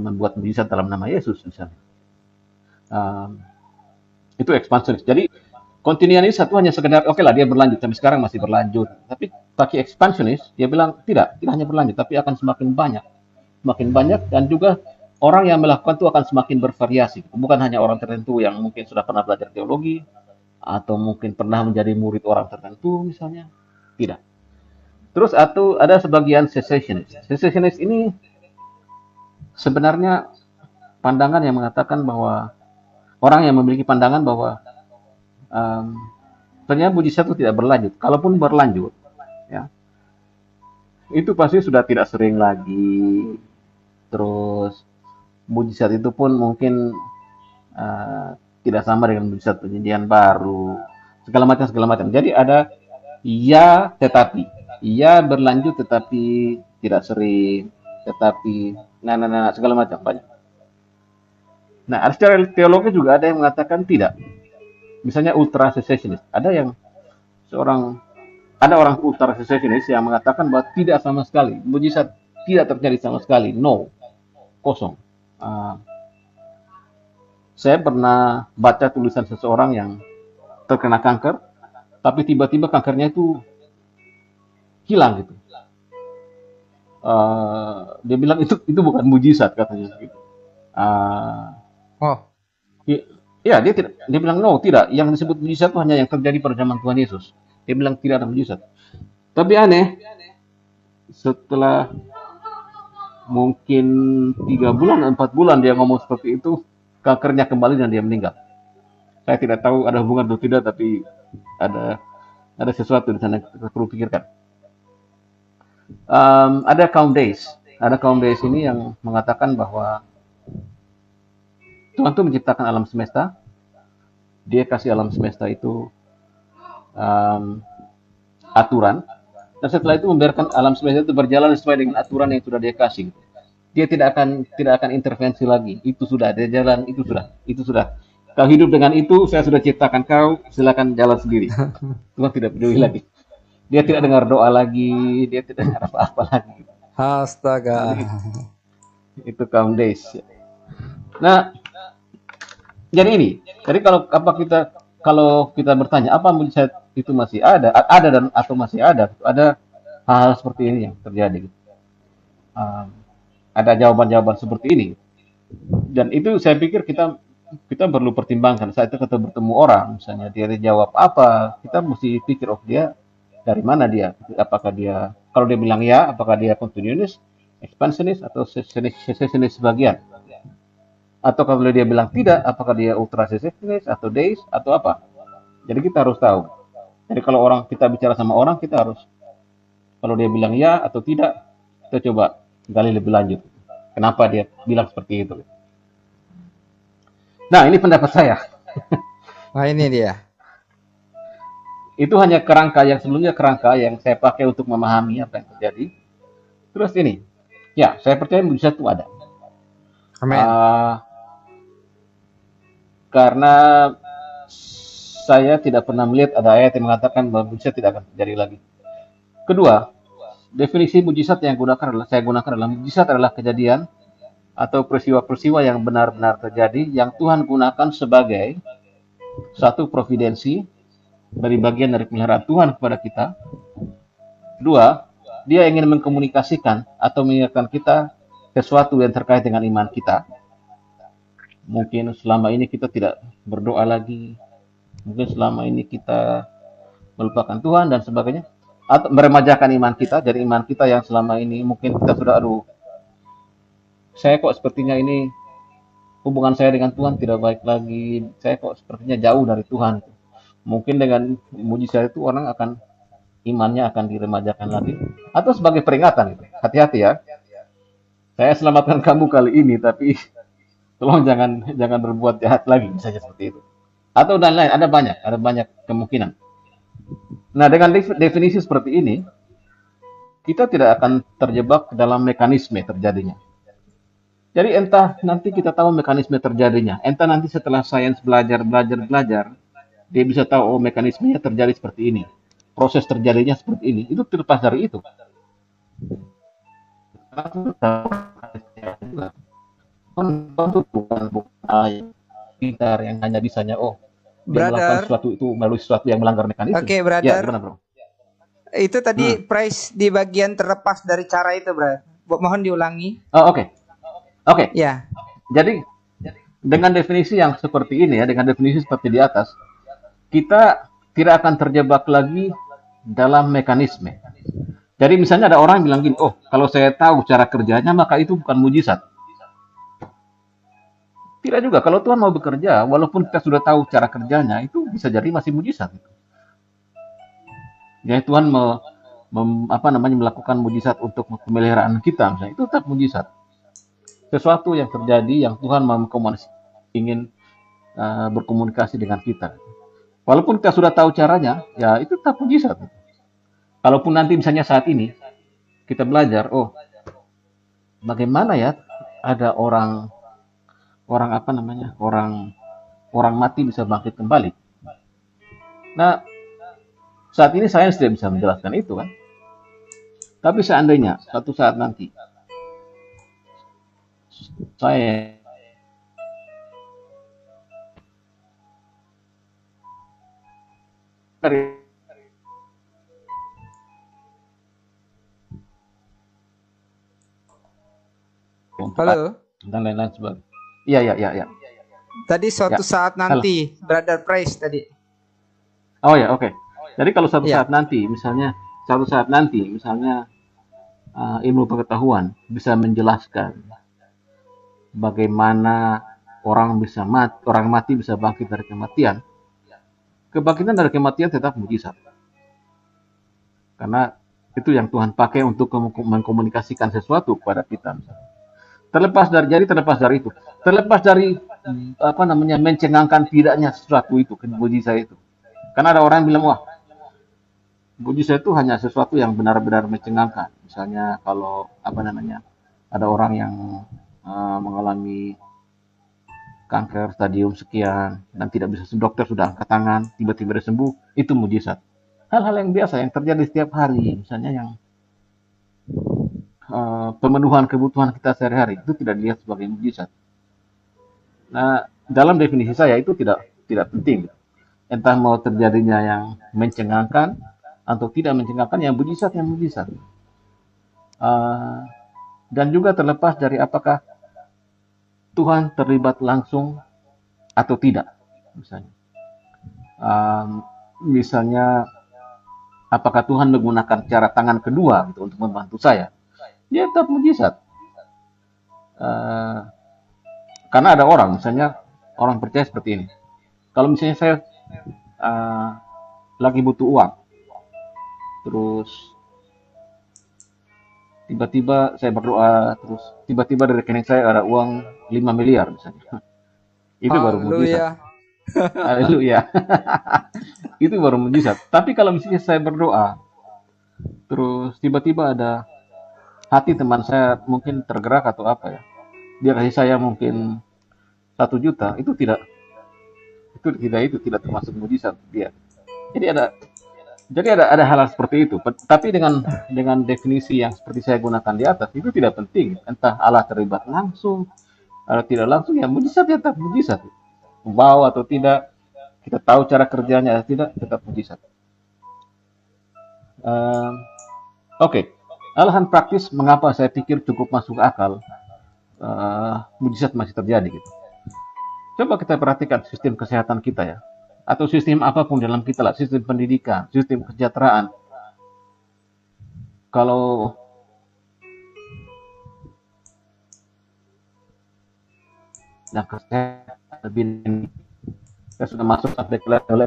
membuat mujizat dalam nama Yesus misalnya. Itu ekspansionis. Jadi kontinuanis satu hanya sekedar oke lah dia berlanjut sampai sekarang masih berlanjut. Tapi bagi ekspansionis dia bilang tidak hanya berlanjut tapi akan semakin banyak dan juga orang yang melakukan itu akan semakin bervariasi. Bukan hanya orang tertentu yang mungkin sudah pernah belajar teologi atau mungkin pernah menjadi murid orang tertentu misalnya. Tidak. Terus ada sebagian cessationist. Cessationist ini sebenarnya pandangan yang mengatakan bahwa orang yang memiliki pandangan bahwa ternyata mujizat itu tidak berlanjut. Kalaupun berlanjut, ya, itu pasti sudah tidak sering lagi. Terus mujizat itu pun mungkin tidak sama dengan mujizat penyajian baru, segala macam. Jadi ada ya tetapi, ya berlanjut tetapi tidak sering, tetapi segala macam banyak. Nah, secara teologi juga ada yang mengatakan tidak. Misalnya ultra cessationist. Ada orang ultra cessationist yang mengatakan bahwa tidak sama sekali, mujizat tidak terjadi sama sekali, no, kosong. Saya pernah baca tulisan seseorang yang terkena kanker, tapi tiba-tiba kankernya itu hilang gitu. Dia bilang itu bukan mujizat katanya gitu. Ya, dia bilang no, tidak. Yang disebut mujizat itu hanya yang terjadi pada zaman Tuhan Yesus. Dia bilang tidak ada mujizat. Tapi aneh, setelah mungkin 3 bulan, 4 bulan dia ngomong seperti itu, kankernya kembali dan dia meninggal. Saya tidak tahu ada hubungan atau tidak, tapi ada sesuatu di sana yang kita perlu pikirkan. Ada kaum Deis ini yang mengatakan bahwa Tuhan itu menciptakan alam semesta, dia kasih alam semesta itu aturan, Dan setelah itu membiarkan alam semesta itu berjalan sesuai dengan aturan yang sudah dia kasih. Dia tidak akan intervensi lagi. Itu sudah dia jalan, itu sudah. Kau hidup dengan itu, saya sudah ciptakan kau, silakan jalan sendiri. Tuhan tidak peduli lagi. Dia tidak dengar doa lagi, dia tidak dengar apa-apa lagi. Astaga. Jadi, itu kaum days. Nah, jadi ini. Jadi kalau kita bertanya apa mujizat itu masih ada dan atau masih ada hal-hal seperti ini yang terjadi. Um, ada jawaban-jawaban seperti ini. Dan itu saya pikir kita perlu pertimbangkan saat itu kita bertemu orang, misalnya dia jawab apa, kita mesti pikir, oh dia dari mana dia, apakah dia, kalau dia bilang ya, apakah dia continuous, expansionis atau cessationist sebagian, atau kalau dia bilang tidak, apakah dia ultra cessationist atau days atau apa. Jadi kita harus tahu. Jadi kalau kita bicara sama orang, kita harus, kalau dia bilang ya atau tidak, kita coba gali lebih lanjut. Kenapa dia bilang seperti itu? Nah, ini pendapat saya. Nah, ini dia. Itu hanya kerangka yang sebelumnya, kerangka yang saya pakai untuk memahami apa yang terjadi. Terus ini, ya saya percaya mujizat itu ada. Amin. Karena saya tidak pernah melihat ada ayat yang mengatakan bahwa mujizat tidak akan terjadi lagi. Kedua, definisi mujizat yang saya gunakan adalah mujizat adalah kejadian atau peristiwa-peristiwa yang benar-benar terjadi yang Tuhan gunakan sebagai satu providensi dari bagian dari pemeliharaan Tuhan kepada kita. Dua, dia ingin mengkomunikasikan atau mengingatkan kita sesuatu yang terkait dengan iman kita. Mungkin selama ini kita tidak berdoa lagi, mungkin selama ini kita melupakan Tuhan dan sebagainya, atau meremajakan iman kita, dari iman kita yang selama ini mungkin kita sudah, saya kok sepertinya ini hubungan saya dengan Tuhan tidak baik lagi, saya kok sepertinya jauh dari Tuhan. Mungkin dengan mujizat itu orang imannya akan diremajakan lagi, atau sebagai peringatan gitu. Hati-hati ya, saya selamatkan kamu kali ini, tapi tolong jangan berbuat jahat lagi, misalnya seperti itu. Atau dan lain, ada banyak kemungkinan. Nah, dengan definisi seperti ini, kita tidak akan terjebak dalam mekanisme terjadinya. Jadi entah nanti kita tahu mekanisme terjadinya, entah nanti setelah sains belajar, dia bisa tahu, oh mekanismenya terjadi seperti ini, proses terjadinya seperti ini, itu terlepas dari itu. Bukan pintar yang hanya bisanya, dia melakukan sesuatu itu melalui sesuatu yang melanggar mekanisme. Oke, brother. Ya, gimana, bro? Itu tadi price di bagian terlepas dari cara itu, bro. Mohon diulangi. Oh, oke. Ya. Jadi dengan definisi yang seperti ini ya, dengan definisi seperti di atas, kita tidak akan terjebak lagi dalam mekanisme. Jadi misalnya ada orang bilang gini, oh kalau saya tahu cara kerjanya maka itu bukan mujizat. Tidak juga, kalau Tuhan mau bekerja, walaupun kita sudah tahu cara kerjanya, itu bisa jadi masih mujizat. Jadi Tuhan melakukan mujizat untuk pemeliharaan kita, misalnya, itu tetap mujizat. Sesuatu yang terjadi yang Tuhan ingin berkomunikasi dengan kita. Walaupun kita sudah tahu caranya, ya itu tetap mujizat. Kalaupun nanti misalnya saat ini kita belajar, oh bagaimana ya ada orang mati bisa bangkit kembali. Nah, saat ini sains tidak bisa menjelaskan itu kan. Tapi seandainya suatu saat nanti saya halo dan lain-lain sebagainya. Iya. Tadi suatu saat nanti, halo. Brother Price tadi. Oh ya, oke. Jadi kalau suatu saat nanti, misalnya ilmu pengetahuan bisa menjelaskan bagaimana orang mati bisa bangkit dari kematian. Kebangkitan dari kematian tetap mujizat. Karena itu yang Tuhan pakai untuk mengkomunikasikan sesuatu kepada kita. Terlepas dari itu. Terlepas dari mencengangkan tidaknya sesuatu itu, mujizat itu. Karena ada orang yang bilang, wah, mujizat itu hanya sesuatu yang benar-benar mencengangkan. Misalnya kalau apa namanya, ada orang yang mengalami kanker stadium sekian dan tidak bisa, dokter sudah angkat tangan, tiba-tiba dia sembuh, itu mujizat. Hal-hal yang biasa yang terjadi setiap hari, misalnya yang pemenuhan kebutuhan kita sehari-hari, itu tidak dilihat sebagai mujizat. Nah, dalam definisi saya itu tidak penting. Entah mau terjadinya yang mencengangkan atau tidak mencengangkan, yang mujizat yang mujizat. Dan juga terlepas dari apakah Tuhan terlibat langsung atau tidak, misalnya. Misalnya, apakah Tuhan menggunakan cara tangan kedua gitu untuk membantu saya? Dia tetap mujizat. Karena ada orang, misalnya orang percaya seperti ini. Kalau misalnya saya lagi butuh uang, terus tiba-tiba saya berdoa, terus tiba-tiba dari rekening saya ada uang 5 miliar misalnya. Itu baru mujizat. Haleluya. Itu baru mujizat. Tapi kalau misalnya saya berdoa, terus tiba-tiba ada hati teman saya mungkin tergerak atau apa ya, dia kasih saya mungkin 1 juta, itu tidak termasuk mujizat dia. Jadi ada hal seperti itu. Tapi dengan definisi yang seperti saya gunakan di atas, itu tidak penting. Entah Allah terlibat langsung atau tidak langsung, ya mujizat tetap mujizat. Wow atau tidak, kita tahu cara kerjanya atau tidak, tetap mujizat. Oke. Alasan praktis mengapa saya pikir cukup masuk akal mujizat masih terjadi gitu. Coba kita perhatikan sistem kesehatan kita ya, atau sistem apapun dalam kita lah, sistem pendidikan, sistem kesejahteraan. Kalau yang kesehatan lebih, saya sudah masuk sampai ke level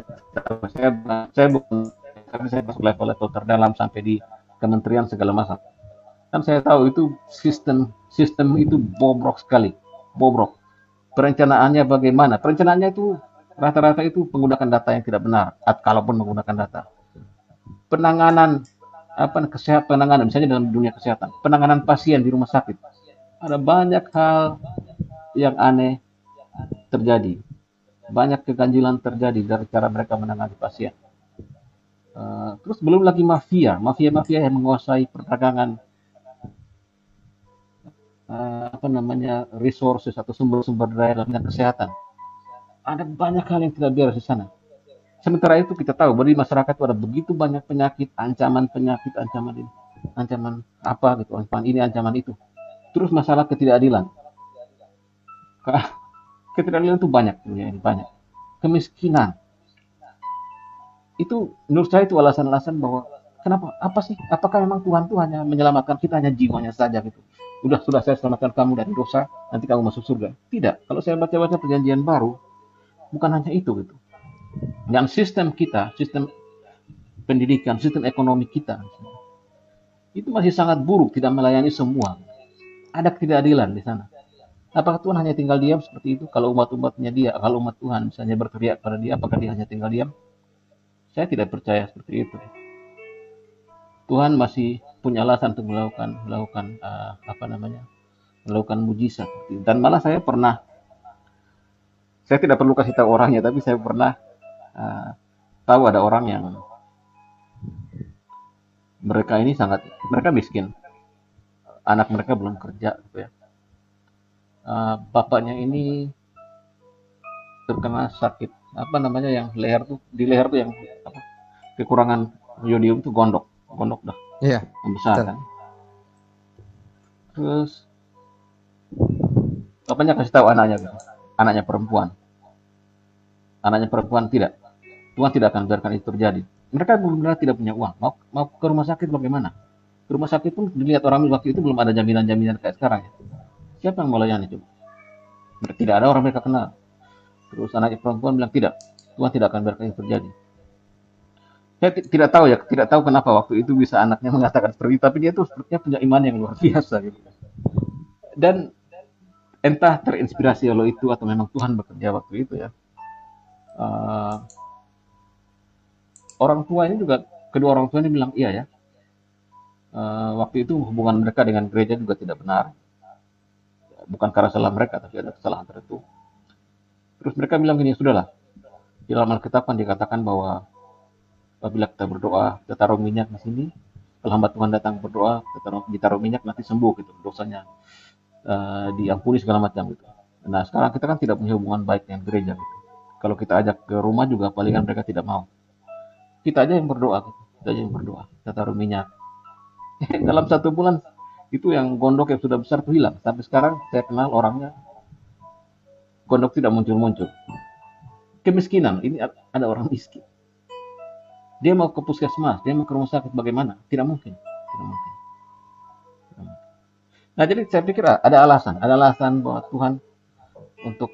saya masuk level terdalam sampai di kementerian segala macam. Kan saya tahu itu sistem itu bobrok sekali, bobrok. Perencanaannya bagaimana? Perencanaannya itu rata-rata itu menggunakan data yang tidak benar, kalaupun menggunakan data. Penanganan penanganan misalnya dalam dunia kesehatan, penanganan pasien di rumah sakit, ada banyak hal yang aneh terjadi, banyak keganjilan terjadi dari cara mereka menangani pasien. Terus belum lagi mafia yang menguasai perdagangan resources atau sumber-sumber daya dalam kesehatan. Ada banyak hal yang tidak beres di sana. Sementara itu kita tahu bahwa di masyarakat itu ada begitu banyak penyakit, ancaman ini, ancaman apa gitu, ancaman ini, ancaman itu. Terus masalah ketidakadilan. Ketidakadilan itu banyak. Kemiskinan. Itu menurut saya itu alasan-alasan bahwa kenapa, apakah memang Tuhan itu hanya menyelamatkan kita hanya jiwanya saja gitu. Sudah saya selamatkan kamu dari dosa, nanti kamu masuk surga. Tidak. Kalau saya baca-baca perjanjian baru, bukan hanya itu gitu. Dan sistem kita, sistem pendidikan, sistem ekonomi kita, itu masih sangat buruk, tidak melayani semua. Ada ketidakadilan di sana. Apakah Tuhan hanya tinggal diam seperti itu? Kalau umat Tuhan misalnya berteriak pada dia, apakah dia hanya tinggal diam? Saya tidak percaya seperti itu. Tuhan masih punya alasan untuk melakukan mujizat. Dan malah saya tidak perlu kasih tahu orangnya, tapi saya pernah tahu ada orang yang mereka miskin, anak mereka belum kerja gitu ya. Bapaknya ini terkena sakit yang di leher tuh yang kekurangan yodium tuh gondok dah. Iya. Besar kan. Terus bapaknya kasih tahu anaknya perempuan tidak. Tuhan tidak akan biarkan itu terjadi. Mereka benar-benar tidak punya uang. Mau ke rumah sakit bagaimana? Ke rumah sakit pun dilihat orang waktu itu belum ada jaminan kayak sekarang ya. Siapa yang mau layani coba? Tidak ada orang mereka kenal. Terus anaknya perempuan bilang tidak. Tuhan tidak akan biarkan itu terjadi. Saya tidak tahu kenapa waktu itu bisa anaknya mengatakan seperti itu, tapi dia tuh sepertinya punya iman yang luar biasa gitu. Dan entah terinspirasi oleh itu atau memang Tuhan bekerja waktu itu ya. Orang tua ini juga kedua orang tua ini bilang iya ya. Waktu itu hubungan mereka dengan gereja juga tidak benar. Bukan karena salah mereka, tapi ada kesalahan tertentu. Terus mereka bilang gini, sudahlah. Di dalam Alkitab kan dikatakan bahwa apabila kita berdoa, kita taruh minyak di sini, kalau hamba Tuhan datang berdoa, kita ditaruh minyak, nanti sembuh gitu, dosanya diampuni segala macam gitu. Nah sekarang kita kan tidak punya hubungan baik dengan gereja gitu. Kalau kita ajak ke rumah juga palingan mereka tidak mau. Kita aja yang berdoa gitu. Kita aja yang berdoa. Kita taruh minyak. Dalam 1 bulan itu yang gondok yang sudah besar itu hilang. Sampai sekarang saya kenal orangnya, gondok tidak muncul-muncul. Kemiskinan, ini ada orang miskin. Dia mau ke puskesmas, dia mau ke rumah sakit, bagaimana? Tidak mungkin. Tidak mungkin. Tidak mungkin. Nah jadi saya pikir ada alasan bahwa Tuhan untuk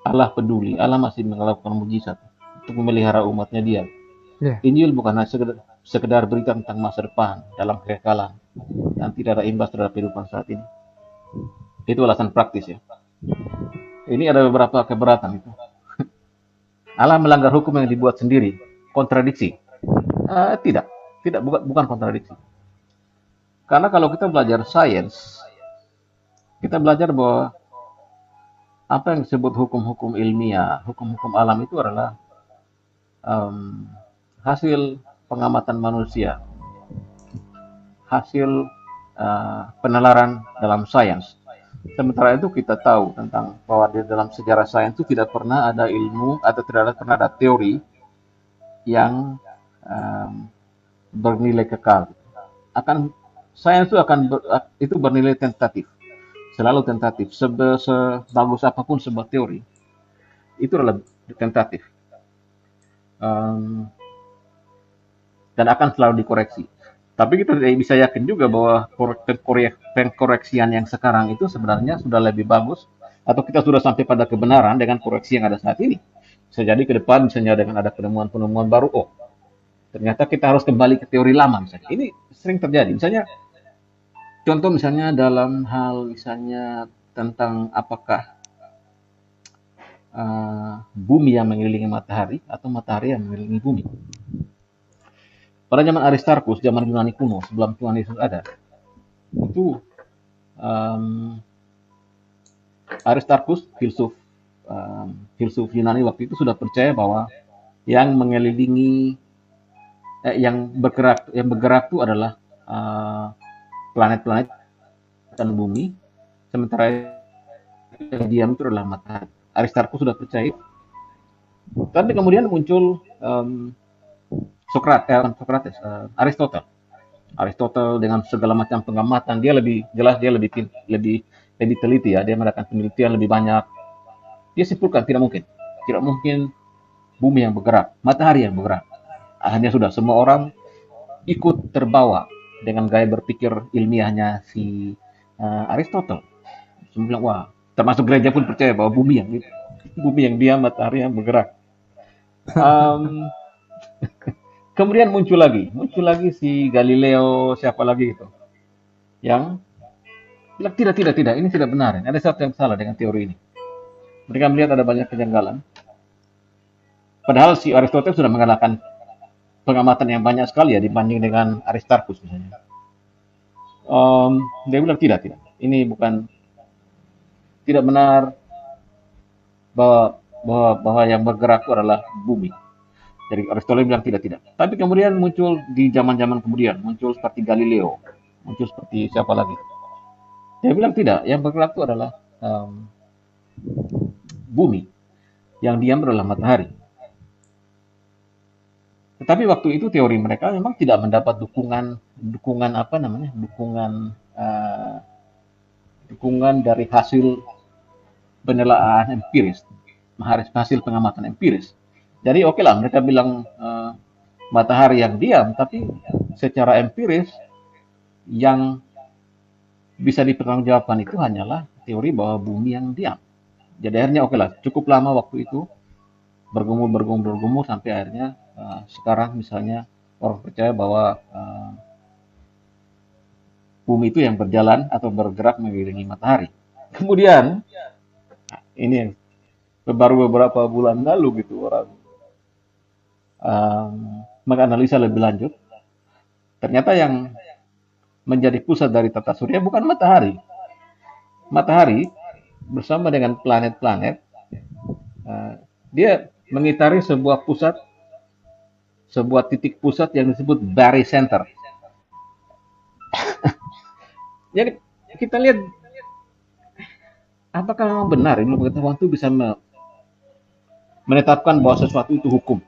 Allah peduli, Allah masih melakukan mujizat untuk memelihara umatnya dia. Ya. Injil bukan hanya sekedar berita tentang masa depan dalam kekekalan dan tidak ada imbas terhadap kehidupan saat ini. Itu alasan praktis ya. Ini ada beberapa keberatan itu. Allah melanggar hukum yang dibuat sendiri, kontradiksi. Tidak, bukan kontradiksi. Karena kalau kita belajar sains, kita belajar bahwa apa yang disebut hukum-hukum ilmiah, hukum-hukum alam itu adalah hasil pengamatan manusia, hasil penalaran dalam sains. Sementara itu kita tahu tentang bahwa di dalam sejarah sains itu tidak pernah ada ilmu atau tidak pernah ada teori yang bernilai kekal. Sains itu bernilai tentatif, selalu tentatif. Sebagus apapun sebuah teori, itu adalah tentatif dan akan selalu dikoreksi. Tapi kita tidak bisa yakin juga bahwa pengkoreksian yang sekarang itu sebenarnya sudah lebih bagus atau kita sudah sampai pada kebenaran dengan koreksi yang ada saat ini. Bisa jadi ke depan misalnya dengan ada penemuan-penemuan baru, ternyata kita harus kembali ke teori lama misalnya. Ini sering terjadi. Contoh misalnya dalam hal misalnya tentang apakah bumi yang mengelilingi matahari atau matahari yang mengelilingi bumi. Pada zaman Aristarchus, zaman Yunani kuno, sebelum Tuhan Yesus ada, itu Aristarchus, filsuf Yunani waktu itu sudah percaya bahwa yang mengelilingi, yang bergerak itu adalah planet-planet dan bumi, sementara yang diam itu adalah matahari. Aristarchus sudah percaya. Tapi kemudian muncul Aristotle dengan segala macam pengamatan, dia lebih jelas, dia lebih teliti ya, dia melakukan penelitian lebih banyak. Dia simpulkan tidak mungkin bumi yang bergerak, matahari yang bergerak. Akhirnya sudah semua orang ikut terbawa dengan gaya berpikir ilmiahnya si Aristotle. Semua bilang wah, termasuk gereja pun percaya bahwa bumi yang diam, matahari yang bergerak. Kemudian muncul lagi si Galileo, siapa lagi itu, yang bilang tidak, ini tidak benar, ada sesuatu yang salah dengan teori ini. Mereka melihat ada banyak kejanggalan. Padahal si Aristoteles sudah mengalahkan pengamatan yang banyak sekali ya dibanding dengan Aristarchus misalnya. Dia bilang tidak, ini tidak benar bahwa yang bergerak itu adalah bumi. Jadi Aristoteles bilang tidak. Tapi kemudian muncul di zaman-zaman kemudian, muncul seperti Galileo, muncul seperti siapa lagi. Dia bilang tidak, yang bergerak itu adalah bumi, yang diam adalah matahari. Tetapi waktu itu teori mereka memang tidak mendapat dukungan dari hasil penelaahan empiris, hasil pengamatan empiris. Jadi oke lah mereka bilang matahari yang diam, tapi secara empiris yang bisa dipertanggungjawabkan itu hanyalah teori bahwa bumi yang diam. Jadi akhirnya oke lah, cukup lama waktu itu bergumul sampai akhirnya sekarang misalnya orang percaya bahwa bumi itu yang berjalan atau bergerak mengelilingi matahari. Kemudian ini yang baru beberapa bulan lalu gitu orang menganalisa lebih lanjut, ternyata yang menjadi pusat dari tata surya bukan matahari. Matahari bersama dengan planet-planet, dia mengitari sebuah titik pusat yang disebut barycenter. Jadi kita lihat apakah memang benar ilmu pengetahuan itu bisa menetapkan bahwa sesuatu itu hukum.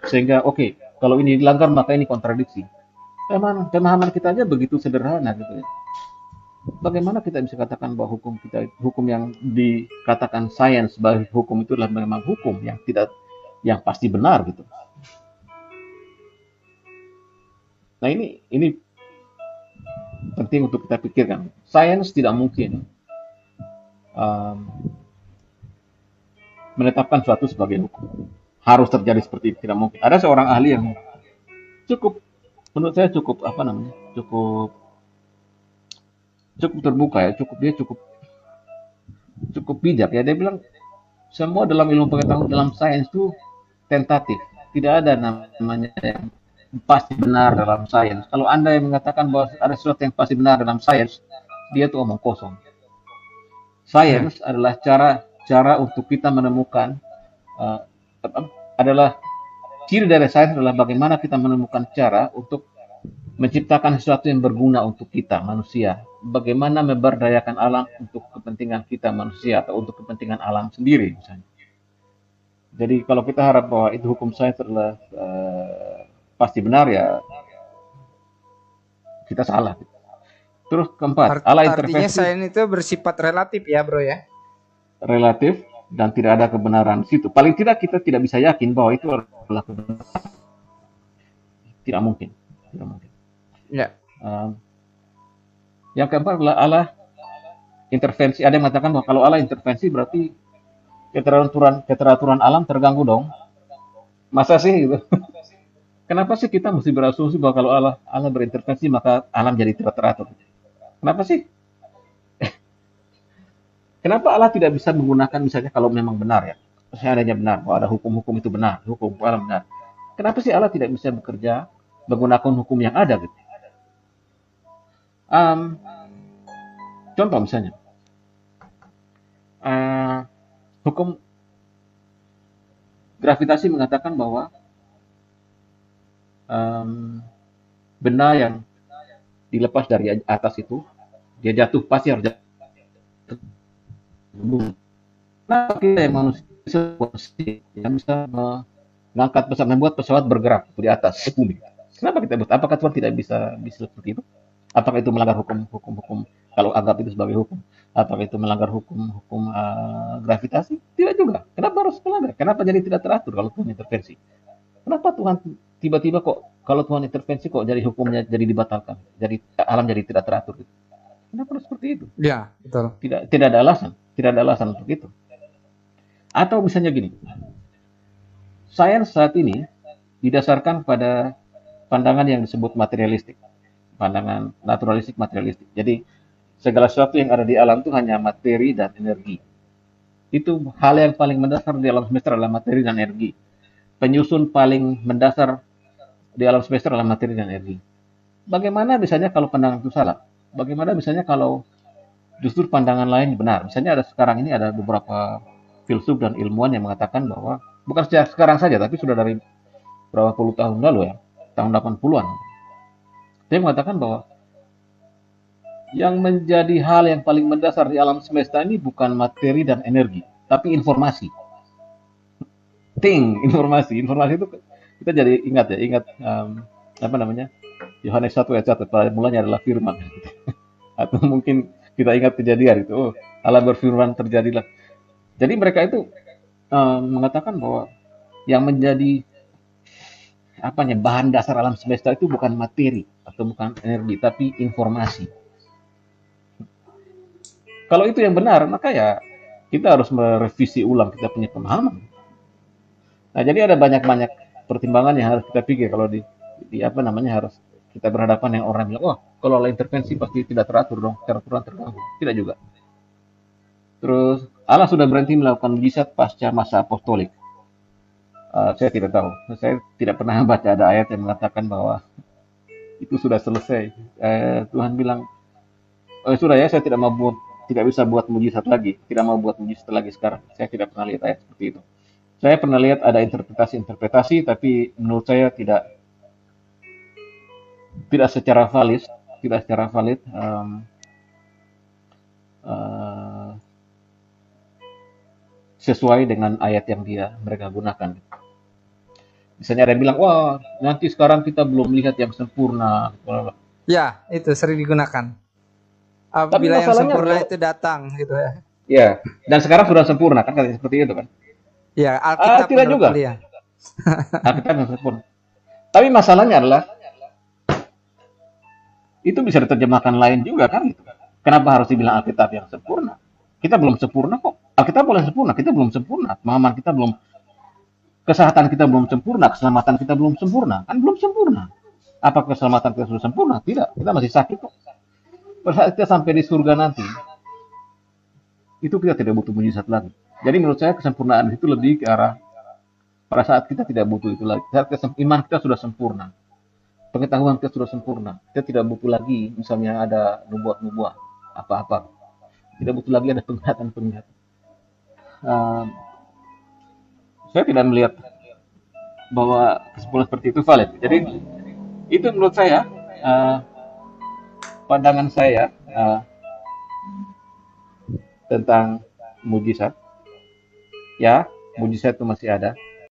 Sehingga oke, kalau ini dilanggar maka ini kontradiksi. Pemahaman kita aja begitu sederhana gitu ya. Bagaimana kita bisa katakan bahwa hukum yang dikatakan sains sebagai hukum itu adalah memang hukum yang pasti benar gitu. Nah ini penting untuk kita pikirkan. Sains tidak mungkin menetapkan suatu sebagai hukum. Harus terjadi seperti itu, tidak mungkin. Ada seorang ahli yang menurut saya cukup terbuka ya, cukup bijak ya. Dia bilang semua dalam ilmu pengetahuan dalam sains itu tentatif, tidak ada namanya yang pasti benar dalam sains. Kalau Anda yang mengatakan bahwa ada sesuatu yang pasti benar dalam sains, dia tuh omong kosong. Sains adalah cara untuk kita menemukan adalah ciri dari sains adalah bagaimana kita menemukan cara untuk menciptakan sesuatu yang berguna untuk kita manusia. Bagaimana memberdayakan alam untuk kepentingan kita manusia atau untuk kepentingan alam sendiri misalnya. Jadi kalau kita harap bahwa itu hukum sains adalah pasti benar ya kita salah. Terus keempat, Allah intervensi. Artinya sains itu bersifat relatif ya bro ya? Relatif dan tidak ada kebenaran di situ. Paling tidak kita tidak bisa yakin bahwa itu adalah kebenaran. Tidak mungkin. Ya. Yang keempat adalah Allah intervensi. Ada yang mengatakan bahwa kalau Allah intervensi berarti keteraturan alam terganggu dong. Masa sih gitu? Kenapa sih kita mesti berasumsi bahwa kalau Allah berintervensi maka alam jadi tidak teratur? Kenapa sih? Kenapa Allah tidak bisa menggunakan misalnya kalau memang benar ya, seandainya benar bahwa ada hukum-hukum itu benar, hukum alam benar. Kenapa sih Allah tidak bisa bekerja menggunakan hukum yang ada gitu? Contoh misalnya, hukum gravitasi mengatakan bahwa benda yang dilepas dari atas itu dia jatuh pasti harus jatuh. Kenapa kita yang manusia yang bisa membuat pesawat bergerak di atas bumi? Kenapa kita buat? Apakah Tuhan tidak bisa seperti itu? Apakah itu melanggar hukum kalau anggap itu sebagai hukum? Apakah itu melanggar hukum gravitasi? Tidak juga. Kenapa harus melanggar? Kenapa jadi tidak teratur kalau Tuhan intervensi? Kenapa Tuhan tiba-tiba kok kalau Tuhan intervensi kok jadi hukumnya jadi dibatalkan? Jadi alam jadi tidak teratur gitu. Kenapa harus seperti itu? Ya, betul. Tidak ada alasan. Tidak ada alasan untuk itu. Atau misalnya gini, sains saat ini didasarkan pada pandangan yang disebut materialistik, pandangan naturalistik materialistik. Jadi segala sesuatu yang ada di alam itu hanya materi dan energi. Itu hal yang paling mendasar di alam semesta adalah materi dan energi. Penyusun paling mendasar di alam semesta adalah materi dan energi. Bagaimana misalnya kalau pandangan itu salah? Bagaimana misalnya kalau justru pandangan lain benar? Misalnya sekarang ini ada beberapa filsuf dan ilmuwan yang mengatakan bahwa bukan sejak sekarang saja, tapi sudah dari berapa puluh tahun lalu ya, tahun 80-an. Dia mengatakan bahwa yang menjadi hal yang paling mendasar di alam semesta ini bukan materi dan energi, tapi informasi. Informasi itu kita jadi ingat Yohanes 1 ayat 1 pada mulanya adalah firman. Atau mungkin kita ingat kejadian itu, Allah berfirman terjadilah. Jadi mereka itu mengatakan bahwa yang menjadi bahan dasar alam semesta itu bukan materi atau bukan energi, tapi informasi. Kalau itu yang benar, maka ya kita harus merevisi ulang kita punya pemahaman. Nah, jadi ada banyak pertimbangan yang harus kita pikir kalau harus kita berhadapan dengan orang yang bilang, kalau Allah intervensi pasti tidak teratur dong, keteraturan terganggu. Tidak juga. Terus Allah sudah berhenti melakukan mujizat pasca masa apostolik. Saya tidak tahu. Saya tidak pernah baca ada ayat yang mengatakan bahwa itu sudah selesai. Tuhan bilang, oh sudah ya, saya tidak bisa buat mujizat lagi, tidak mau buat mujizat lagi sekarang. Saya tidak pernah lihat ayat seperti itu. Saya pernah lihat ada interpretasi-interpretasi, tapi menurut saya tidak secara valid, eh, sesuai dengan ayat yang mereka gunakan. Misalnya ada yang bilang, wah nanti sekarang kita belum lihat yang sempurna. Ya, itu sering digunakan. Tapi Apabila yang masalahnya sempurna adalah, itu datang gitu ya. ya, dan sekarang sudah sempurna kan, katanya seperti itu kan? Ya, Alkitab Tidak menurut juga. kalian. Kita belum sempurna. Tapi masalahnya adalah itu bisa diterjemahkan lain juga kan gitu. Kenapa harus dibilang Alkitab yang sempurna? Kita belum sempurna kok. Alkitab boleh sempurna, kita belum sempurna. Pemahaman kita belum, kesehatan kita belum sempurna, keselamatan kita belum sempurna. Kan belum sempurna. Apa keselamatan kita sudah sempurna? Tidak, kita masih sakit kok. Pada saat kita sampai di surga nanti, itu kita tidak butuh mujizat lagi. Jadi menurut saya kesempurnaan itu lebih ke arah pada saat kita tidak butuh itu lagi. Saat iman kita sudah sempurna, pengetahuan kita sudah sempurna, kita tidak butuh lagi misalnya ada nubuat-nubuat apa-apa, tidak butuh lagi ada penglihatan-penglihatan. Saya tidak melihat bahwa kesimpulan seperti itu valid. Jadi itu menurut saya, uh, pandangan saya tentang mujizat. Ya, mujizat itu masih ada,